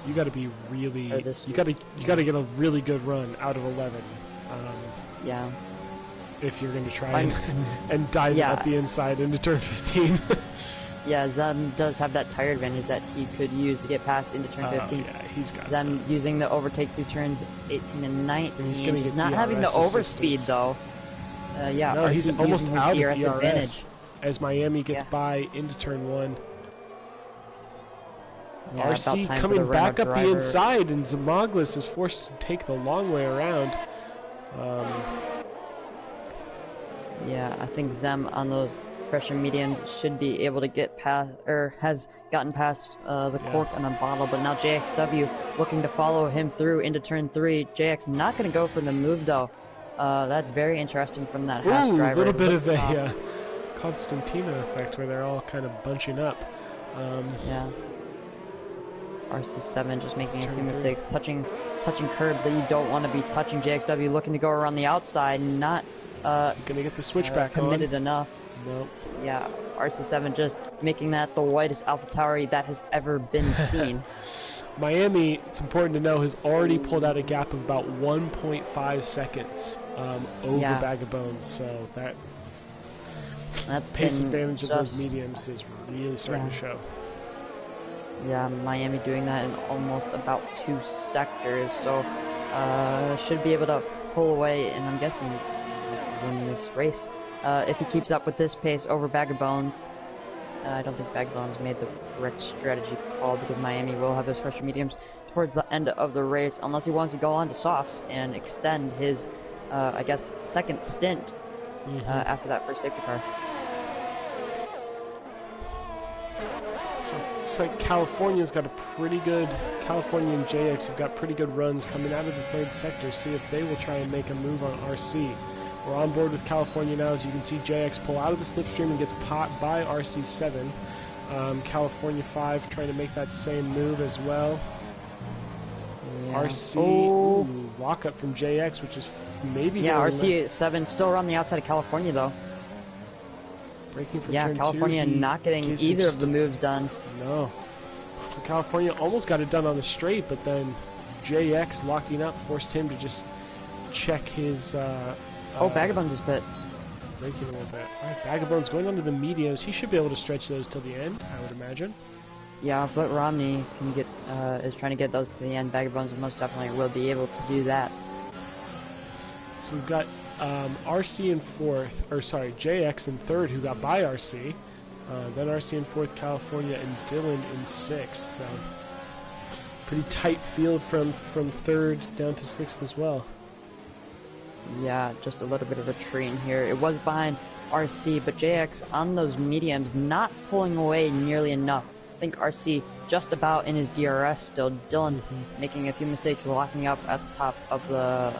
You got to be really. You got to get a really good run out of 11. Yeah. If you're going to try and dive it up the inside into turn 15. Yeah, Zem does have that tire advantage that he could use to get past into turn 15. Yeah, he's got Zem using the overtake through turns 18 and 19. He's going to get not DRS having the overspeed assistance. though. Yeah, no, he's almost out of DRS advantage. as Miami gets by into turn 1. Yeah, RC coming back up the inside, and Zamaglis is forced to take the long way around. Yeah, I think Zem on those pressure mediums should be able to get past, or has gotten past the cork on the bottle, but now JXW looking to follow him through into turn 3. JX not going to go for the move though. That's very interesting from that Haas driver. A little bit of a Constantina effect where they're all kind of bunching up. Yeah. RC7 just making a few mistakes, touching curbs that you don't want to be touching. JXW looking to go around the outside, not gonna get the switchback committed enough. Nope. Yeah, RC7 just making that the whitest AlphaTauri that has ever been seen. Miami, it's important to know, has already pulled out a gap of about 1.5 seconds over Bag of Bones, so that's pace advantage of those mediums is really starting to show. Yeah, Miami doing that in almost about 2 sectors, so should be able to pull away, and I'm guessing win this race. If he keeps up with this pace over Bag of Bones, I don't think Bag of Bones made the correct strategy call, because Miami will have those pressure mediums towards the end of the race, unless he wants to go on to softs and extend his, I guess, second stint after that first safety car. Looks like California and JX have got pretty good runs coming out of the 3rd sector. See if they will try and make a move on RC. We're on board with California now. As you can see, JX pull out of the slipstream and gets popped by RC7. California 5 trying to make that same move as well. Yeah. RC, lock up from JX, which is maybe... Yeah, RC7 still around the outside of California, though. Breaking from turn California 2, not getting either of the moves done. No. So California almost got it done on the straight, but then JX locking up forced him to just check his... Bag of Bones is pit. Breaking a little bit. Alright, Bag of Bones going onto the mediums. He should be able to stretch those till the end, I would imagine. Yeah, but Romney can get is trying to get those to the end. Bag of Bones most definitely will be able to do that. So we've got RC in fourth, or sorry, JX in third, who got by RC. Then RC in fourth, California, and Dylan in sixth. So pretty tight field from third down to sixth as well. Yeah, just a little bit of a train here. It was behind RC, but JX on those mediums not pulling away nearly enough. I think RC just about in his DRS still. Dylan making a few mistakes, locking up at the top of the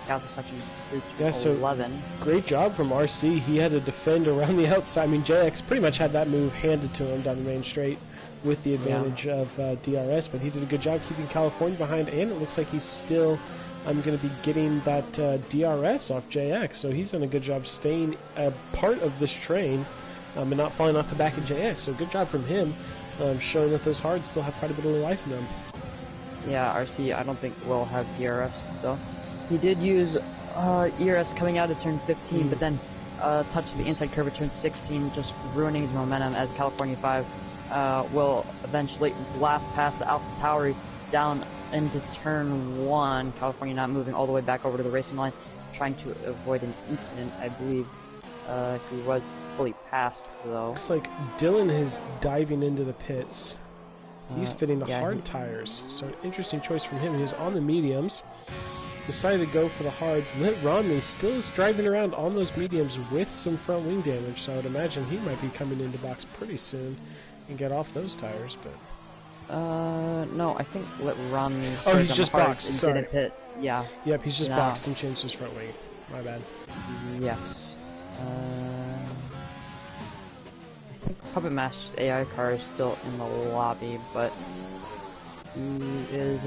castle section through to 11. Great job from RC. He had to defend around the outside. I mean, JX pretty much had that move handed to him down the main straight with the advantage of DRS, but he did a good job keeping California behind, and it looks like he's still going to be getting that DRS off JX, so he's done a good job staying a part of this train and not falling off the back of JX, so good job from him, showing that those hards still have quite a bit of life in them. Yeah, RC I don't think will have DRS though. He did use ERS coming out of turn 15, but then touched the inside curve at turn 16, just ruining his momentum as California 5 will eventually blast past the Alpha Tower down into turn 1. California not moving all the way back over to the racing line, trying to avoid an incident. I believe he was fully passed though. Looks like Dylan is diving into the pits. He's fitting the hard tires, so an interesting choice from him. He was on the mediums, decided to go for the hards. Lit Romney still is driving around on those mediums with some front wing damage, so I would imagine he might be coming into box pretty soon and get off those tires, but... no, I think Lit Romney... Oh, he's just boxed, sorry. Pit. Yeah. Yep, he's just boxed and changed his front wing. My bad. Yes. I think Puppet Master's AI car is still in the lobby, but he is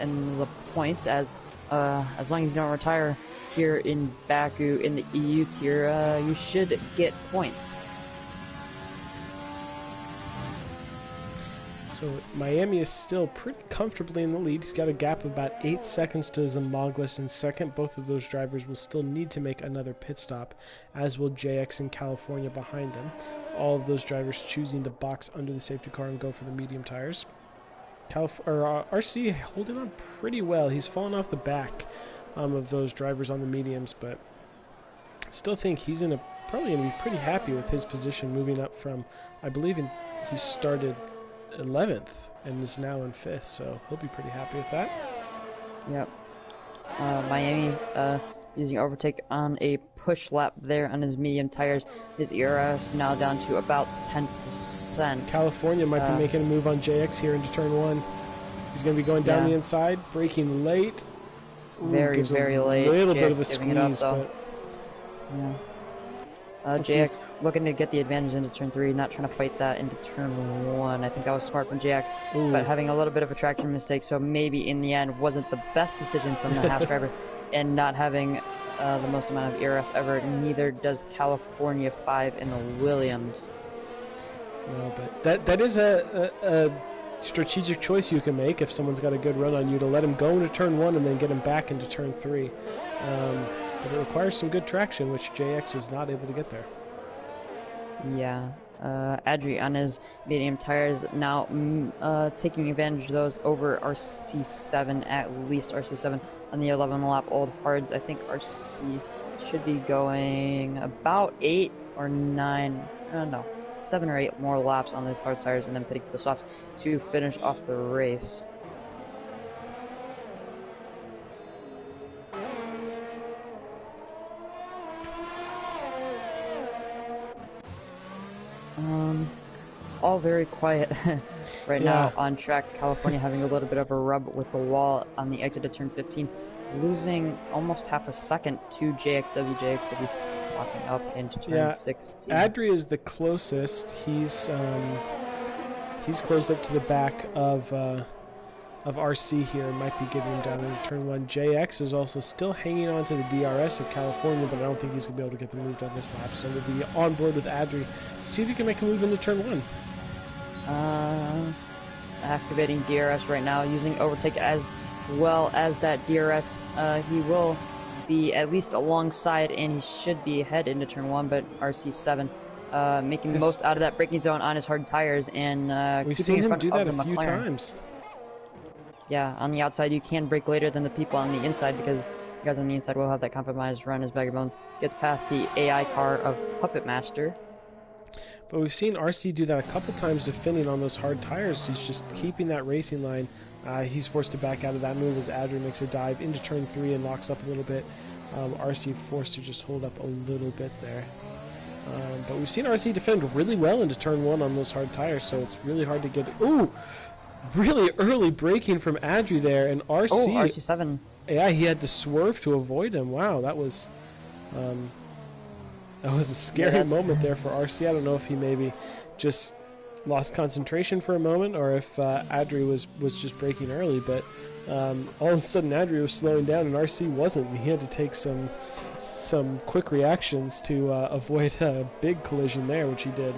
in the points as long as you don't retire here in Baku in the EU tier, you should get points. So Miami is still pretty comfortably in the lead. He's got a gap of about 8 seconds to Zamoglis in second. Both of those drivers will still need to make another pit stop, as will JX and California behind them. All of those drivers choosing to box under the safety car and go for the medium tires. RC holding on pretty well. He's fallen off the back of those drivers on the mediums, but still think he's probably going to be pretty happy with his position moving up from, I believe he started 11th and is now in 5th, so he'll be pretty happy with that. Yep. Miami using overtake on a push lap there on his medium tires. His ERS now down to about 10%. California might be making a move on JX here into turn 1. He's going to be going down the inside, braking late. Very late. A little JX bit of a squeeze, but... Yeah. JX looking to get the advantage into turn 3, not trying to fight that into turn 1. I think that was smart from JX, but having a little bit of a traction mistake, so maybe in the end wasn't the best decision from the Haas driver, and not having the most amount of ERS ever. Neither does California 5 in the Williams. No, but that is a strategic choice you can make if someone's got a good run on you, to let him go into turn 1 and then get him back into turn 3. But it requires some good traction, which JX was not able to get there. Yeah. Adri on his medium tires now taking advantage of those over RC7, at least RC7 on the 11 lap old hards. I think RC should be going about 8 or 9, no, 7 or 8 more laps on those hard tires and then pitting the softs to finish off the race. All very quiet right now on track. California having a little bit of a rub with the wall on the exit of turn 15, losing almost half a second to JXW walking up into turn 16. Adri is the closest. He's closed up to the back of RC here, might be getting him down into turn 1. JX is also still hanging on to the DRS of California, but I don't think he's going to be able to get the move done this lap, so we'll be on board with Adri to see if he can make a move into turn 1. Activating DRS right now, using overtake as well as that DRS. He will be at least alongside, and he should be ahead into turn 1, but RC7 making the most out of that braking zone on his hard tires, and we've seen him do that a few times. Yeah, on the outside you can brake later than the people on the inside because You guys on the inside will have that compromised run as Baggy Bones gets past the AI car of Puppet Master. But we've seen RC do that a couple times defending on those hard tires. He's just keeping that racing line. He's forced to back out of that move as Adrian makes a dive into turn 3 and locks up a little bit. RC forced to just hold up a little bit there. But we've seen RC defend really well into turn 1 on those hard tires, so it's really hard to get... Ooh! Really early braking from Adri there, and RC... Oh, RC7. Yeah, he had to swerve to avoid him. Wow, that was a scary moment there for RC. I don't know if he maybe just lost concentration for a moment, or if Adri was just braking early, but all of a sudden Adri was slowing down and RC wasn't, and he had to take some quick reactions to avoid a big collision there, which he did.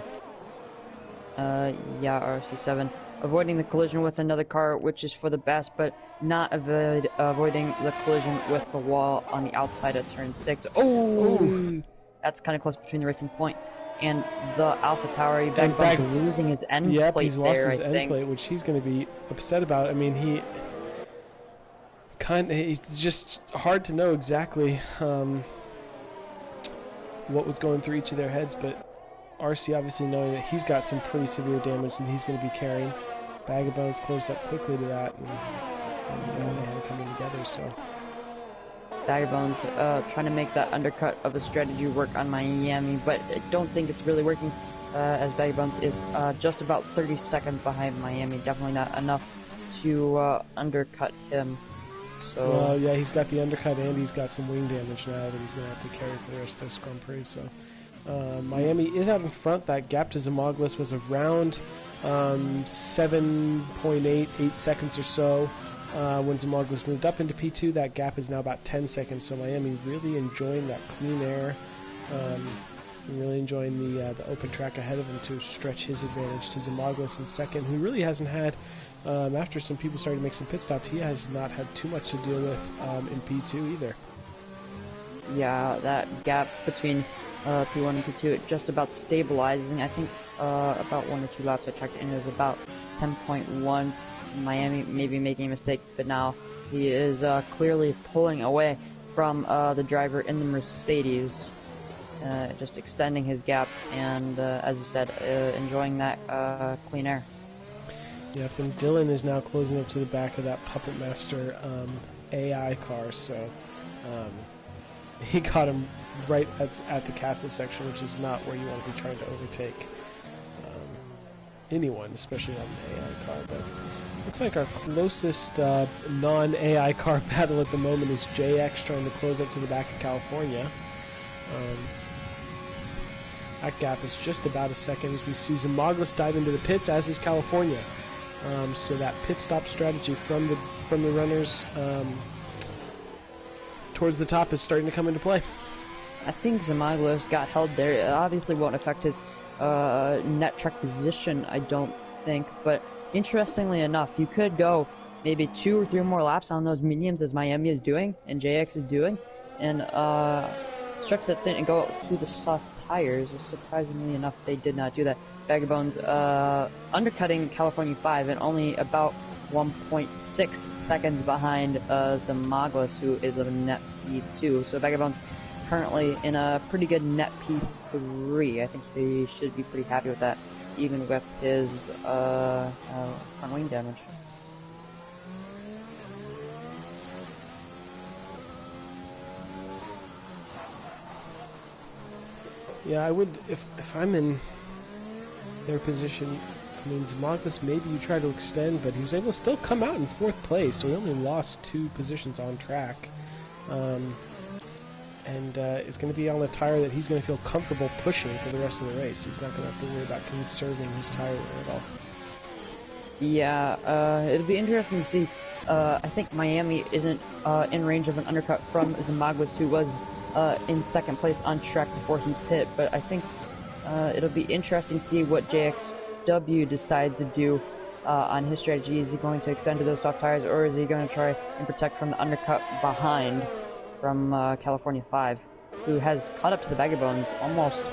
Yeah, RC7 avoiding the collision with another car, which is for the best, but not avoiding the collision with the wall on the outside of turn 6. Oh! That's kind of close between the racing point and the Alpha Tower. Bag's losing his end plate. Yep, he's lost there, his end plate, which he's going to be upset about. I mean, it's just hard to know exactly what was going through each of their heads, but RC obviously knowing that he's got some pretty severe damage that he's going to be carrying. Bag of Bones closed up quickly to that, and they had it coming together, so... Baggy Bones trying to make that undercut of a strategy work on Miami, but I don't think it's really working, as Baggy Bones is just about 30 seconds behind Miami. Definitely not enough to undercut him. So well, yeah, he's got the undercut and he's got some wing damage now that he's going to have to carry for the rest of this Grand Prix. So Miami is out in front. That gap to Zamaglis was around 7.8 seconds or so. When Zamaglis moved up into P2, that gap is now about 10 seconds, so Miami really enjoying that clean air, really enjoying the open track ahead of him to stretch his advantage to Zamaglis in second, who really hasn't had, after some people started to make some pit stops, he has not had too much to deal with in P2 either. Yeah, that gap between P1 and P2 just about stabilizing. I think about 1 or 2 laps I checked in, it was about 10.1. Miami maybe making a mistake, but now he is clearly pulling away from the driver in the Mercedes, just extending his gap and, as you said, enjoying that clean air. Yep, and Dylan is now closing up to the back of that Puppet Master AI car, so he got him right at the castle section, which is not where you want to be trying to overtake anyone, especially on an AI car. But looks like our closest non-AI car battle at the moment is JX trying to close up to the back of California. That gap is just about a second as we see Zamaglis dive into the pits, as is California. So that pit stop strategy from the runners towards the top is starting to come into play. I think Zamaglis got held there. It obviously won't affect his net track position, I don't think, but interestingly enough, you could go maybe 2 or 3 more laps on those mediums as Miami is doing and JX is doing, and stretch that stint and go through the soft tires. Surprisingly enough, they did not do that. Baggy Bones undercutting California 5 and only about 1.6 seconds behind Zamaglis, who is a net P2. So Baggy Bones currently in a pretty good net P3. I think he should be pretty happy with that, even with his front wing damage. Yeah, I would, if I'm in their position, I mean, Zamaglis, maybe you try to extend, but he was able to still come out in 4th place, so he only lost 2 positions on track. And it's going to be on a tire that he's going to feel comfortable pushing for the rest of the race. He's not going to have to worry about conserving his tire wear at all. Yeah, it'll be interesting to see. I think Miami isn't in range of an undercut from Zamaglis, who was in 2nd place on track before he pit, but I think it'll be interesting to see what JXW decides to do on his strategy. Is he going to extend to those soft tires, or is he going to try and protect from the undercut behind from California 5, who has caught up to the Baggy Bones almost,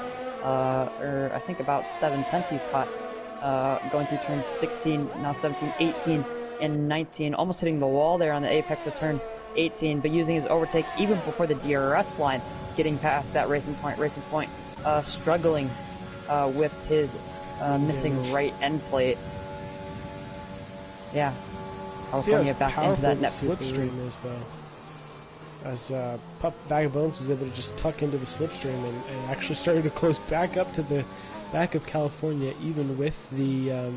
or I think about 7/10 he's caught, going through turn 16, now 17, 18, and 19, almost hitting the wall there on the apex of turn 18, but using his overtake even before the DRS line, getting past that Racing Point, struggling with his missing right end plate. Yeah, California back into that net slipstream is though. As Bag of Bones was able to just tuck into the slipstream and actually started to close back up to the back of California, even with the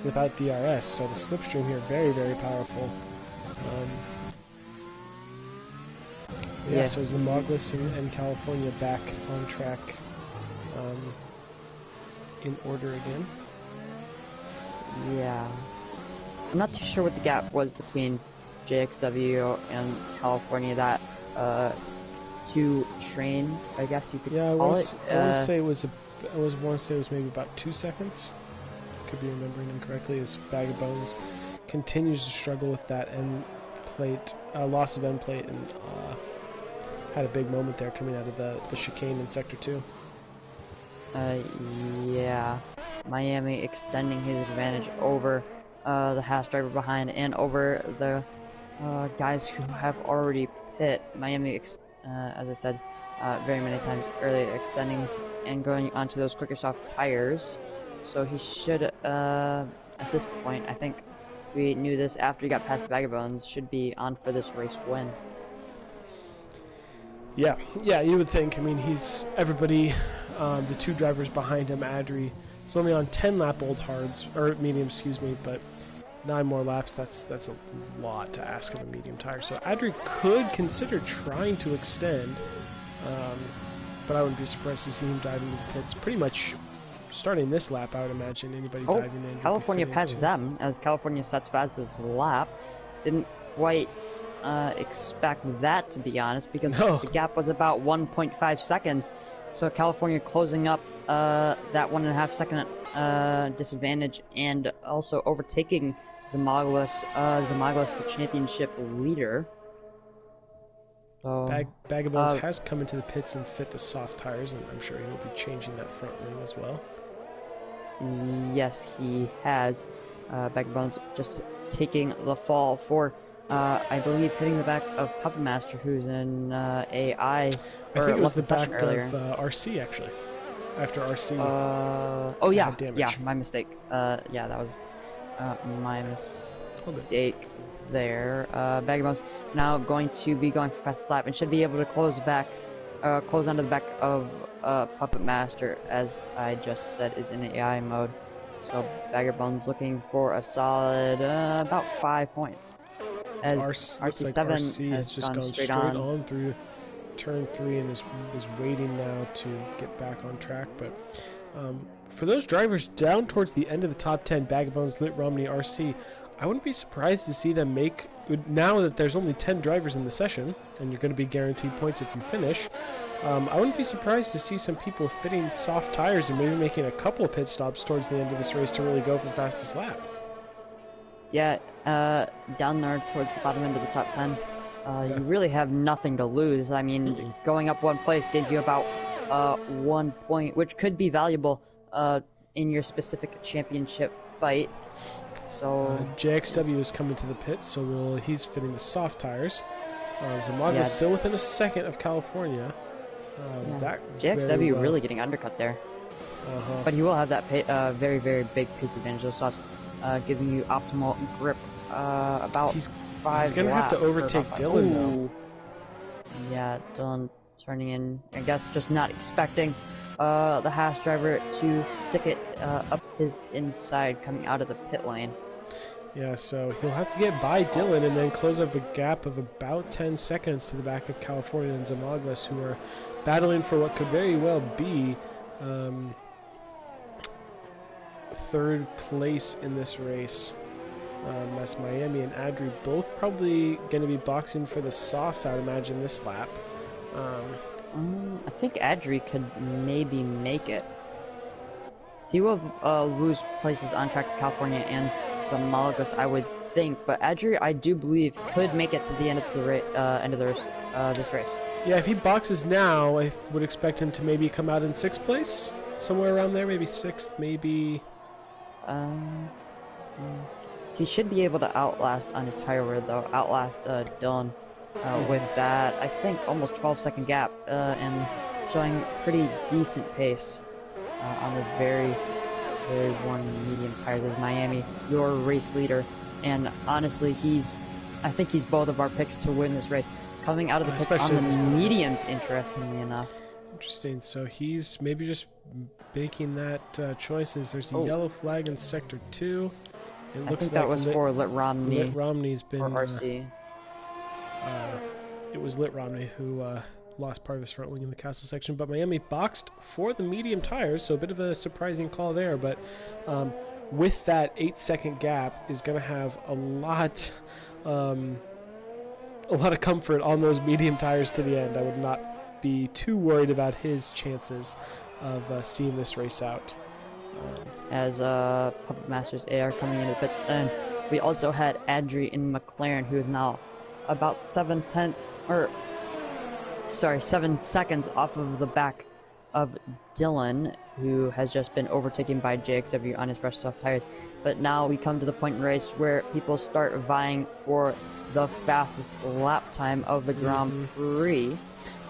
without DRS. So the slipstream here very, very powerful. Yeah, so Zamaglis and California back on track in order again. Yeah. I'm not too sure what the gap was between JXW and California, that to train, I guess you could call it. I want to say it was maybe about 2 seconds. Could be remembering incorrectly, as Bag of Bones continues to struggle with that end plate, loss of end plate, and had a big moment there coming out of the chicane in Sector 2. Yeah. Miami extending his advantage over the Haas driver behind and over the guys who have already pit. Miami, as I said very many times earlier, extending and going onto those quicker soft tires. So he should, at this point, I think we knew this after he got past the Bag of Bones, should be on for this race win. Yeah, you would think. I mean, he's everybody. The two drivers behind him, Adri, is only on 10 lap old hards or medium, excuse me, but 9 more laps. That's a lot to ask of a medium tire. So Adri could consider trying to extend, but I wouldn't be surprised to see him dive into the pits. Pretty much starting this lap, I would imagine anybody diving in. California passes them as California sets fast this lap. Didn't quite expect that, to be honest, because the gap was about 1.5 seconds. So California closing up that 1.5 second disadvantage, and also overtaking Zamaglis, the championship leader. So, Bag of Bones has come into the pits and fit the soft tires, and I'm sure he'll be changing that front wing as well. Yes, he has. Bag of Bones just taking the fall for, I believe, hitting the back of Puppet Master, who's in AI. I think it was the back earlier. of RC, actually. After RC. Yeah, my mistake. Yeah, that was my mistake there. Bag of Bones now going to be going for fastest lap and should be able to close onto the back of Puppet Master, as I just said, is in AI mode. So Bag of Bones looking for a solid about 5 points. As RC7 like RC has just gone straight on through turn 3 and is waiting now to get back on track. But for those drivers down towards the end of the top 10, Bag of Bones, Lit Romney, RC, I wouldn't be surprised to see them make, now that there's only 10 drivers in the session, and you're going to be guaranteed points if you finish, I wouldn't be surprised to see some people fitting soft tires and maybe making a couple of pit stops towards the end of this race to really go for fastest lap. Yeah, down there towards the bottom end of the top 10, you really have nothing to lose. I mean, going up one place gives you about 1 point, which could be valuable in your specific championship fight. So JXW is coming to the pits, so he's fitting the soft tires. Zamaga's still within a second of California. JXW really getting undercut there. But he will have that very, very big pace advantage. Those softs giving you optimal grip about 5 He's going to have to overtake Dylan, though. Yeah, Dylan turning in, I guess, just not expecting the Haas driver to stick it up his inside coming out of the pit lane. Yeah, so he'll have to get by Dylan and then close up a gap of about 10 seconds to the back of California and Zamaglis, who are battling for what could very well be third place in this race. That's Miami and Adri both probably going to be boxing for the softs, I would imagine, this lap. I think Adri could maybe make it. He will lose places on track to California and Zamaglis, I would think, but Adri, I do believe, could make it to the end of the this race. Yeah, if he boxes now, I would expect him to maybe come out in 6th place, somewhere around there, maybe 6th, maybe. He should be able to outlast on his tire wear, though. Outlast Dylan. with that, I think, almost 12-second gap, and showing pretty decent pace on this very, very worn medium tires as Miami, your race leader. And honestly, I think he's both of our picks to win this race. Coming out of the pits on the mediums, interestingly enough. Interesting. So he's maybe just making that choices. There's a yellow flag in Sector 2. It looks I think that was for Lit Romney. Lit Romney's been... Or RC. It was Lit Romney who lost part of his front wing in the castle section, but Miami boxed for the medium tires, so a bit of a surprising call there. But with that 8-second gap, is going to have a lot of comfort on those medium tires to the end. I would not be too worried about his chances of seeing this race out. As Puppet Masters AR coming into the pits, and we also had Adri in McLaren, who is now about 7 seconds off of the back of Dylan, who has just been overtaken by JXW on his fresh soft tires. But now we come to the point in the race where people start vying for the fastest lap time of the Grand Prix.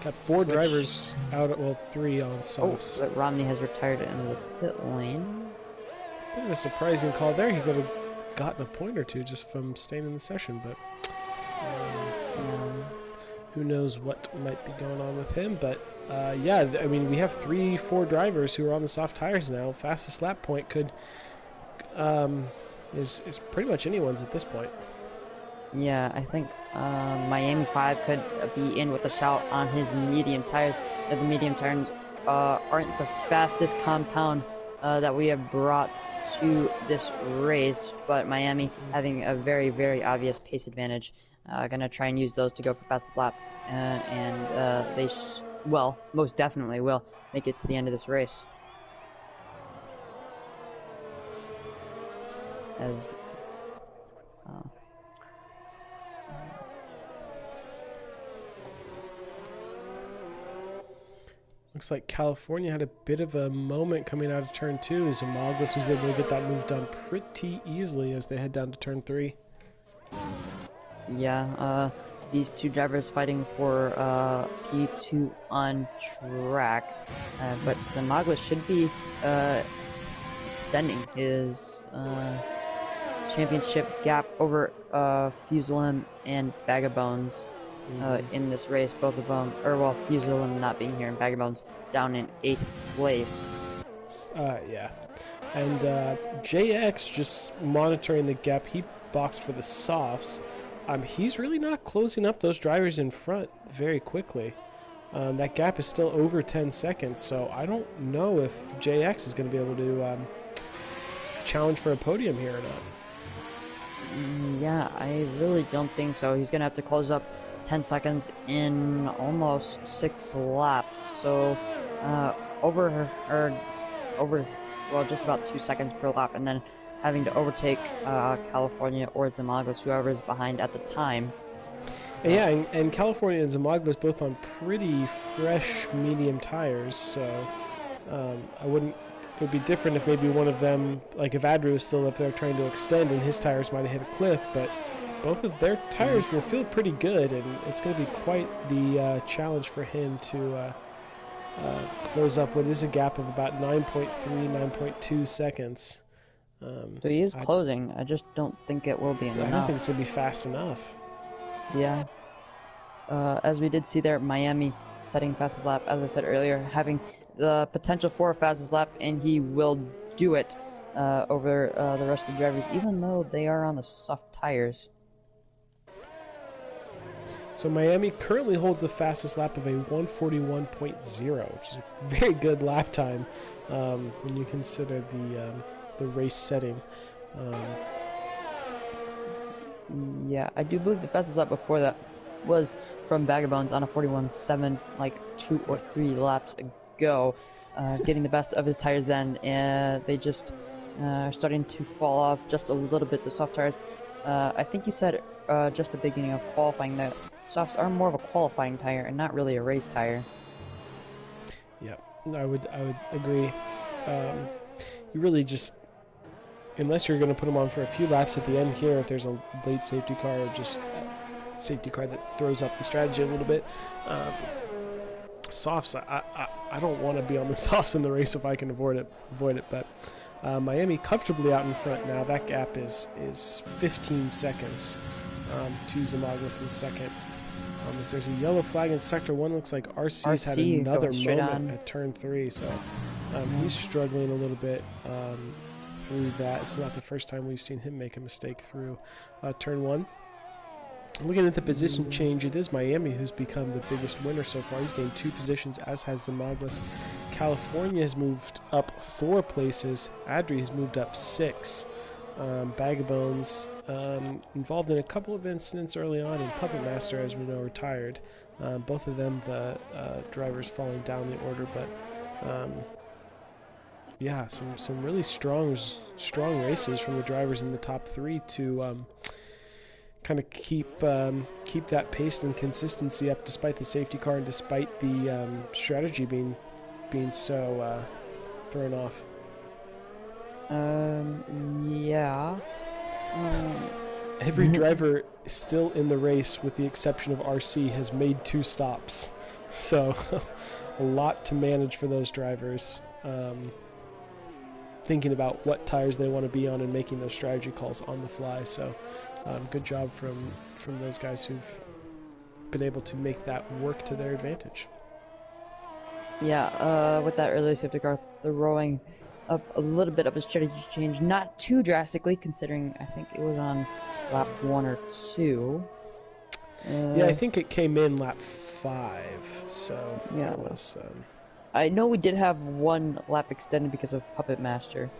Got 4 drivers out, well, 3 on softs. But Romney has retired in the pit lane. Bit of a surprising call there. He could have gotten a point or two just from staying in the session, but who knows what might be going on with him. But yeah, I mean, we have 3-4 drivers who are on the soft tires now. Fastest lap point could is pretty much anyone's at this point. Yeah, I think Miami 5 could be in with a shout on his medium tires. The medium tires aren't the fastest compound that we have brought to this race, but Miami having a very, very obvious pace advantage. Gonna try and use those to go for fastest lap, and they well, most definitely will make it to the end of this race. As looks like California had a bit of a moment coming out of turn 2. Zamaglis was able to get that move done pretty easily as they head down to turn 3. Yeah, these two drivers fighting for P2 on track, but Zamaglis should be extending his championship gap over Fuselim and Bag of Bones in this race. Both of them, or well, Fuselim not being here and Bag of Bones down in 8th place. Yeah. And JX just monitoring the gap. He boxed for the softs. He's really not closing up those drivers in front very quickly. That gap is still over 10 seconds, so I don't know if JX is going to be able to challenge for a podium here or not. Yeah, I really don't think so. He's going to have to close up 10 seconds in almost 6 laps, so over, well, just about 2 seconds per lap, and then having to overtake California or Zamaglis, whoever is behind at the time. Yeah, and California and Zamaglis both on pretty fresh medium tires, so I wouldn't. It would be different if maybe one of them, like if Adri was still up there trying to extend and his tires might have hit a cliff, but both of their tires will feel pretty good, and it's going to be quite the challenge for him to close up what is a gap of about 9.3, 9.2 seconds. So he is closing. I just don't think it will be enough. I don't think it's going to be fast enough. Yeah. As we did see there, Miami setting fastest lap, as I said earlier, having the potential for a fastest lap, and he will do it over the rest of the drivers, even though they are on the soft tires. So Miami currently holds the fastest lap of a 141.0, which is a very good lap time when you consider the race setting. Yeah, I do believe the fastest lap before that was from Bag of Bones on a 41.7, like 2 or 3 laps ago, getting the best of his tires then, and they just are starting to fall off just a little bit, the soft tires. I think you said just at the beginning of qualifying that softs are more of a qualifying tire and not really a race tire. Yeah, I would agree. You really just, unless you're going to put them on for a few laps at the end here, if there's a late safety car, or just safety car that throws up the strategy a little bit. Softs, I don't want to be on the softs in the race if I can avoid it. But Miami comfortably out in front now. That gap is 15 seconds to Zamaglis in second. As there's a yellow flag in sector 1, looks like RC's had another moment at turn 3, so he's struggling a little bit through that. It's not the first time we've seen him make a mistake through turn 1. Looking at the position change, it is Miami who's become the biggest winner so far. He's gained 2 positions, as has Zamaglis. California has moved up 4 places. Adri has moved up 6. Bag of Bones involved in a couple of incidents early on, and Puppet Master, as we know, retired. Both of them, the drivers falling down the order, but yeah, some really strong races from the drivers in the top 3 to kind of keep that pace and consistency up, despite the safety car and despite the strategy being so thrown off. Yeah. Every driver still in the race, with the exception of RC, has made 2 stops. So a lot to manage for those drivers. Thinking about what tires they want to be on and making those strategy calls on the fly. So good job from those guys who've been able to make that work to their advantage. Yeah, with that early safety car throwing up a little bit of a strategy change, not too drastically, considering I think it was on lap 1 or 2. Yeah, I think it came in lap 5, so yeah, it was. I know we did have 1 lap extended because of Puppet Master,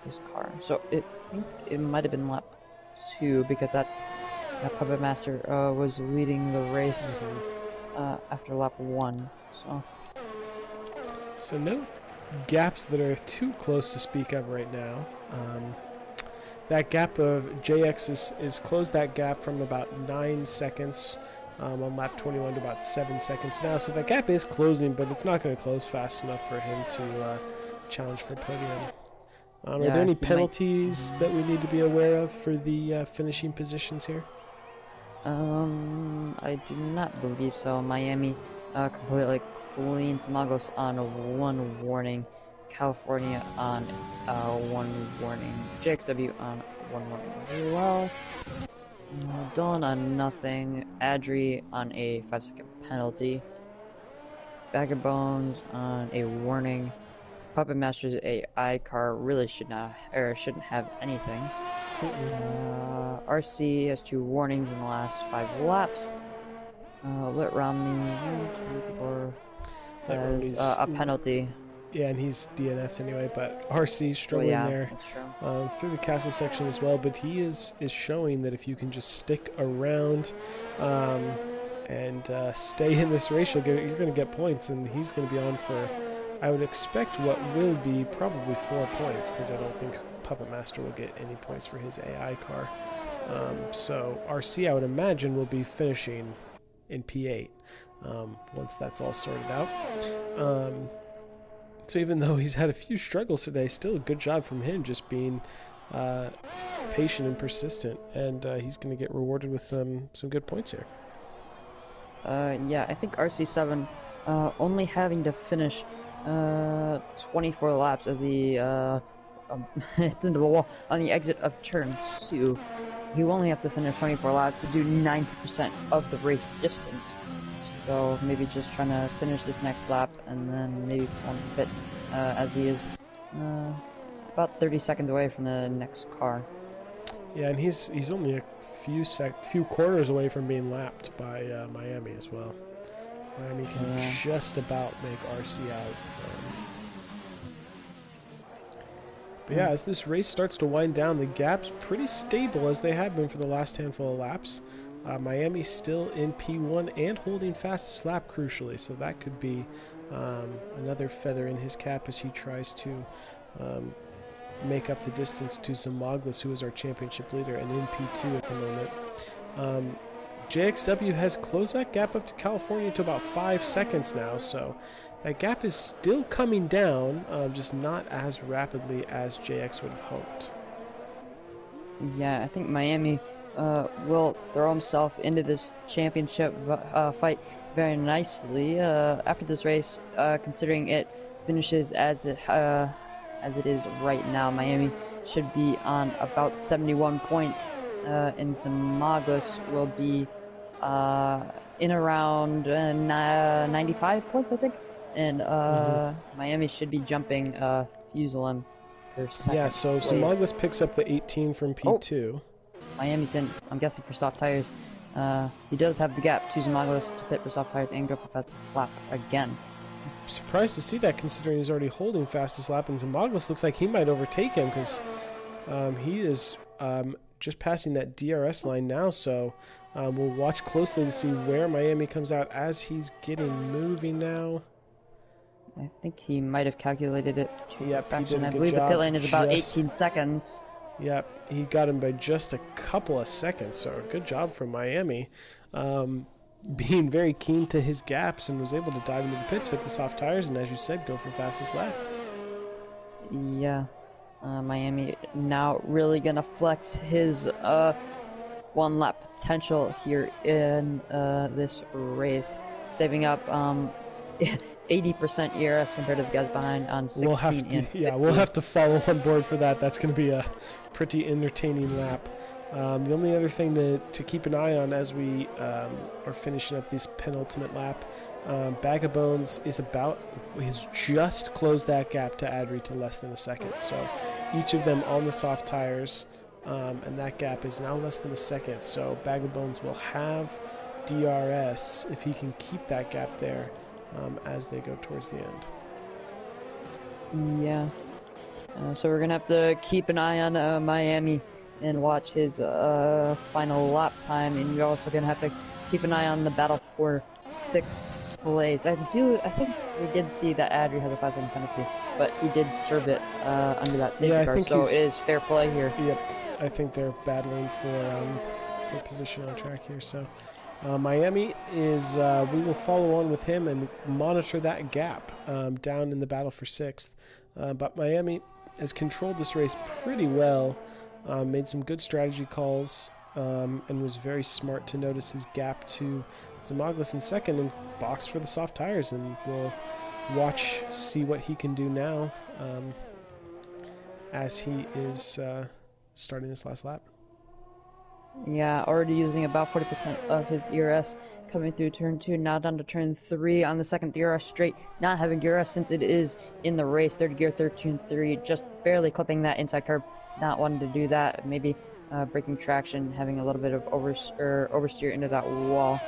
his car. So I think it might have been lap 2, because that's Puppet Master was leading the race after lap 1. So no gaps that are too close to speak of right now. That gap of JX is closed that gap from about 9 seconds on lap 21 to about 7 seconds now. So that gap is closing, but it's not going to close fast enough for him to challenge for podium. Are there any penalties that we need to be aware of for the finishing positions here? I do not believe so. Miami completely clean. Zamaglis on 1 warning. California on 1 warning. JXW on 1 warning as well. Dylan on nothing. Adri on a 5-second penalty. Bag of Bones on a warning. Puppet Master's AI car really shouldn't have anything. RC has 2 warnings in the last 5 laps. Lit Romney has a penalty. Yeah, and he's DNF'd anyway, but RC struggling there through the castle section as well. But he is showing that if you can just stick around and stay in this race, you're going to get points, and he's going to be on for, I would expect, what will be probably 4 points, because I don't think Puppet Master will get any points for his AI car. So RC, I would imagine, will be finishing in P8 once that's all sorted out. So even though he's had a few struggles today, still a good job from him, just being patient and persistent, and he's going to get rewarded with some good points here. Yeah, I think RC7 only having to finish 24 laps as he hits into the wall on the exit of turn 2. He will only have to finish 24 laps to do 90% of the race distance. So maybe just trying to finish this next lap and then maybe on pits, as he is about 30 seconds away from the next car. Yeah, and he's only a few quarters away from being lapped by Miami as well. Miami can just about make RC out. But yeah, as this race starts to wind down, the gap's pretty stable, as they have been for the last handful of laps. Miami's still in P1 and holding fastest lap, crucially, so that could be another feather in his cap as he tries to make up the distance to Zamaglis, who is our championship leader, and in P2 at the moment. JXW has closed that gap up to California to about 5 seconds now, so that gap is still coming down, just not as rapidly as JX would have hoped. Yeah, I think Miami will throw himself into this championship fight very nicely after this race, considering it finishes as it is right now. Miami should be on about 71 points, and Zimaglis will be in around 95 points, I think. And Miami should be jumping Fuselem for second. Yeah, so Zimaglis picks up the 18 from P2. Oh. Miami's in, I'm guessing, for soft tires. He does have the gap to Zimaglis to pit for soft tires and go for fastest lap again. Surprised to see that, considering he's already holding fastest lap, and Zimaglis looks like he might overtake him, because he is just passing that DRS line now, so we'll watch closely to see where Miami comes out as he's getting moving now. I think he might have calculated it. Yep, he did a I good believe job. the pit lane is about 18 seconds. Yep, he got him by just a couple of seconds, so good job from Miami. Being very keen to his gaps and was able to dive into the pits, fit the soft tires, and as you said, go for fastest lap. Yeah, Miami now really gonna flex his one lap potential here in this race, saving up 80% ERS compared to the guys behind on 16 and 50. Yeah, we'll have to follow on board for that. That's going to be a pretty entertaining lap. The only other thing to keep an eye on as we are finishing up this penultimate lap, Bag of Bones has just closed that gap to Adri to less than a second. So each of them on the soft tires, and that gap is now less than a second. So Bag of Bones will have DRS if he can keep that gap there as they go towards the end. Yeah. So we're going to have to keep an eye on Miami and watch his final lap time, and you're also going to have to keep an eye on the battle for 6th place. I think we did see that Adri has a 5-second penalty, but he did serve it under that safety car, so it is fair play here. Yep, I think they're battling for position on track here, so Miami is, we will follow on with him and monitor that gap down in the battle for 6th. But Miami has controlled this race pretty well, made some good strategy calls, and was very smart to notice his gap to Zimaglis in 2nd and boxed for the soft tires. And we'll see what he can do now as he is starting this last lap. Yeah, already using about 40% of his ERS coming through turn 2, now down to turn 3 on the 2nd DRS straight, not having DRS since it is in the race. 3rd gear, 13.3, just barely clipping that inside curb, not wanting to do that, maybe breaking traction, having a little bit of oversteer into that wall.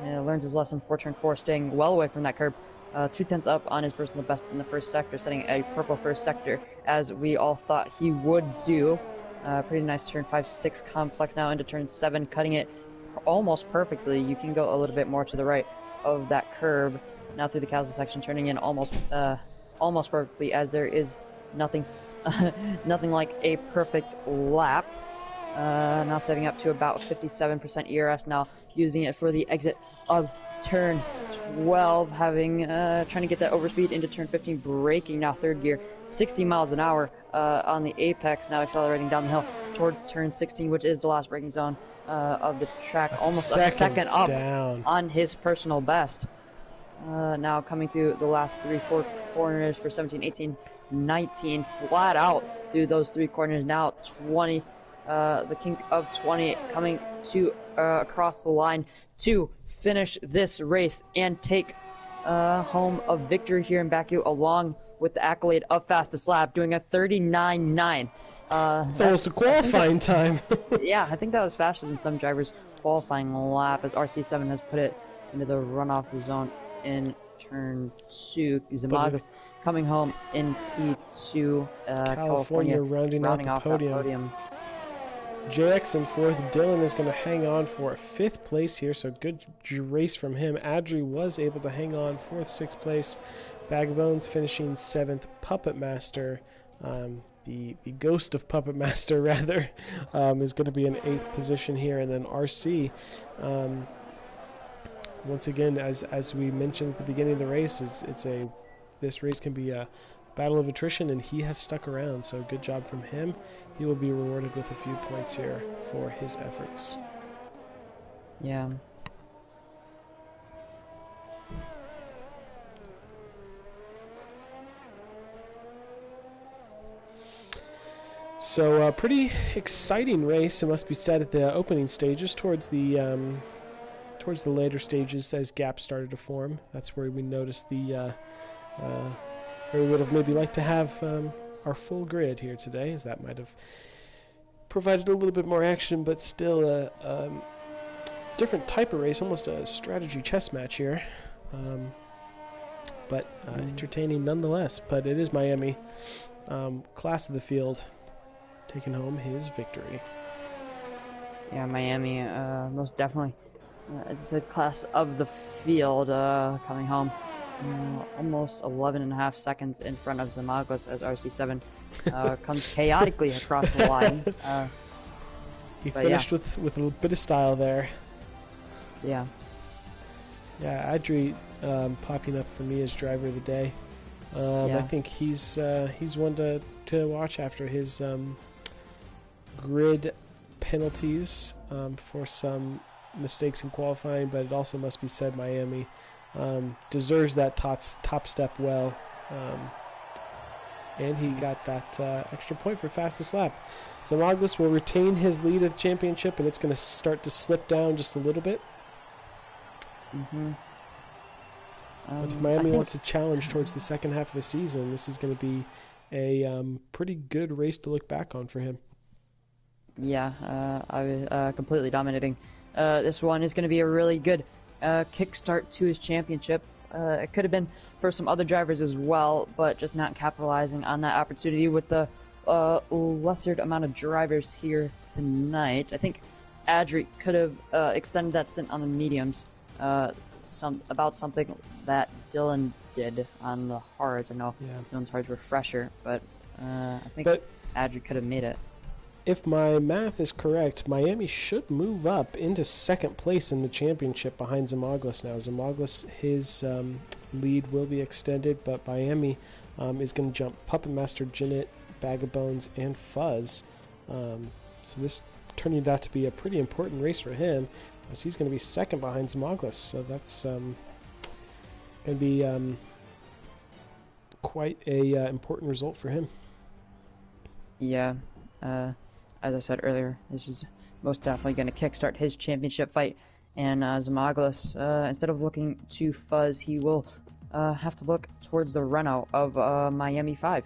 Learns his lesson for turn 4, staying well away from that curb. 2/10 up on his personal best in the first sector, setting a purple first sector, as we all thought he would do. Pretty nice turn 5-6 complex now into turn 7, cutting it almost perfectly. You can go a little bit more to the right of that curb now through the castle section, turning in almost perfectly, as there is nothing like a perfect lap. Now setting up to about 57% ERS, now using it for the exit of turn 12, having trying to get that overspeed into turn 15, braking now 3rd gear, 60 miles an hour on the apex, now accelerating down the hill towards turn 16, which is the last braking zone of the track, almost a second up down on his personal best. Now coming through the last 3-4 corners for 17, 18, 19, flat out through those 3 corners, now 20, the kink of 20 coming to across the line to finish this race and take home a victory here in Baku, along with the accolade of fastest lap, doing a 39.9. It's almost a qualifying time. Yeah, I think that was faster than some drivers' qualifying lap, as RC7 has put it into the runoff zone in turn 2. Zimaglis coming home in P2. California rounding off the podium. JX in 4th. Dylan is going to hang on for 5th place here, so good race from him. Adri was able to hang on 4th, 6th place. Bag of Bones finishing 7th. Puppet Master, the ghost of Puppet Master, rather, is going to be in 8th position here. And then RC, once again, as we mentioned at the beginning of the race, this race can be a battle of attrition, and he has stuck around, so good job from him. He will be rewarded with a few points here for his efforts. Yeah. So pretty exciting race, it must be said, at the opening stages. Towards the later stages, as gaps started to form, that's where we noticed where we would have maybe liked to have our full grid here today, as that might have provided a little bit more action, but still a different type of race, almost a strategy chess match here. But entertaining nonetheless. But it is Miami, class of the field, taking home his victory. Yeah, Miami, most definitely. It's a class of the field coming home. Almost 11.5 seconds in front of Zamagos as RC7 comes chaotically across the line. He finished with a bit of style there. Yeah. Yeah, Adri popping up for me as driver of the day. I think he's one to watch after his grid penalties for some mistakes in qualifying, but it also must be said Miami deserves that top step well, and he got that extra point for fastest lap. Zamaglis will retain his lead of the championship, and it's going to start to slip down just a little bit. But if Miami wants to challenge towards the second half of the season, this is going to be a pretty good race to look back on for him. Yeah, I was completely dominating. This one is going to be a really good kickstart to his championship. It could have been for some other drivers as well, but just not capitalizing on that opportunity with the lesser amount of drivers here tonight. I think Adri could have extended that stint on the mediums. Something that Dylan did on the hards. I know Dylan's hards were fresher, but I think Adri could have made it. If my math is correct, Miami should move up into second place in the championship behind Zamaglis now. Zamaglis, his lead will be extended, but Miami is going to jump Puppet Master, Jinnit, Bag of Bones, and Fuzz. So this turning out to be a pretty important race for him, as he's going to be second behind Zamaglis. So that's going to be quite a important result for him. Yeah. As I said earlier, this is most definitely going to kickstart his championship fight. And Zamaglis, instead of looking to Fuzz, he will have to look towards the Renault of Miami 5.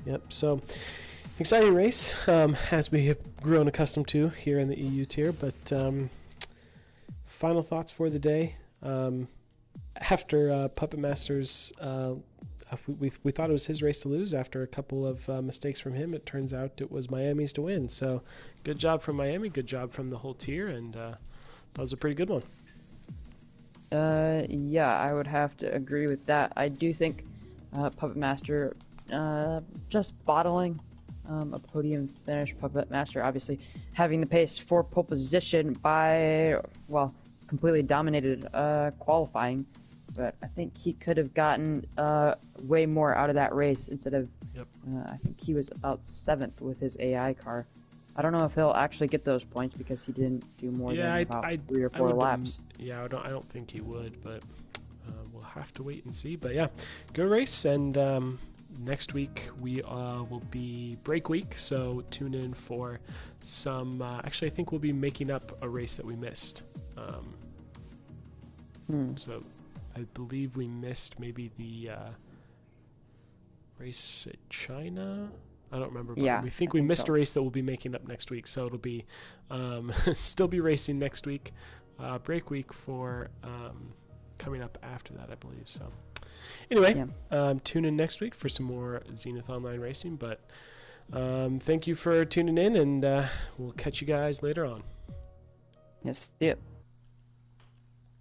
Yep, so exciting race, as we have grown accustomed to here in the EU tier. But final thoughts for the day. After Puppet Master's... we thought it was his race to lose after a couple of mistakes from him. It turns out it was Miami's to win. So good job from Miami, good job from the whole tier, and that was a pretty good one. Yeah, I would have to agree with that. I do think Puppet Master just bottling a podium finish. Puppet Master obviously having the pace for pole position by, well, completely dominated qualifying. But I think he could have gotten way more out of that race instead of, I think he was about 7th with his AI car. I don't know if he'll actually get those points because he didn't do more than about 3 or 4 laps. I don't think he would, but we'll have to wait and see. But yeah, good race, and next week we will be break week, so tune in for some, actually I think we'll be making up a race that we missed. So I believe we missed maybe the race at China. I don't remember, but we think we missed a race that we'll be making up next week. So it'll be still be racing next week. Break week for coming up after that, I believe. So anyway, tune in next week for some more Zenith Online Racing. But thank you for tuning in, and we'll catch you guys later on. Yes, see ya.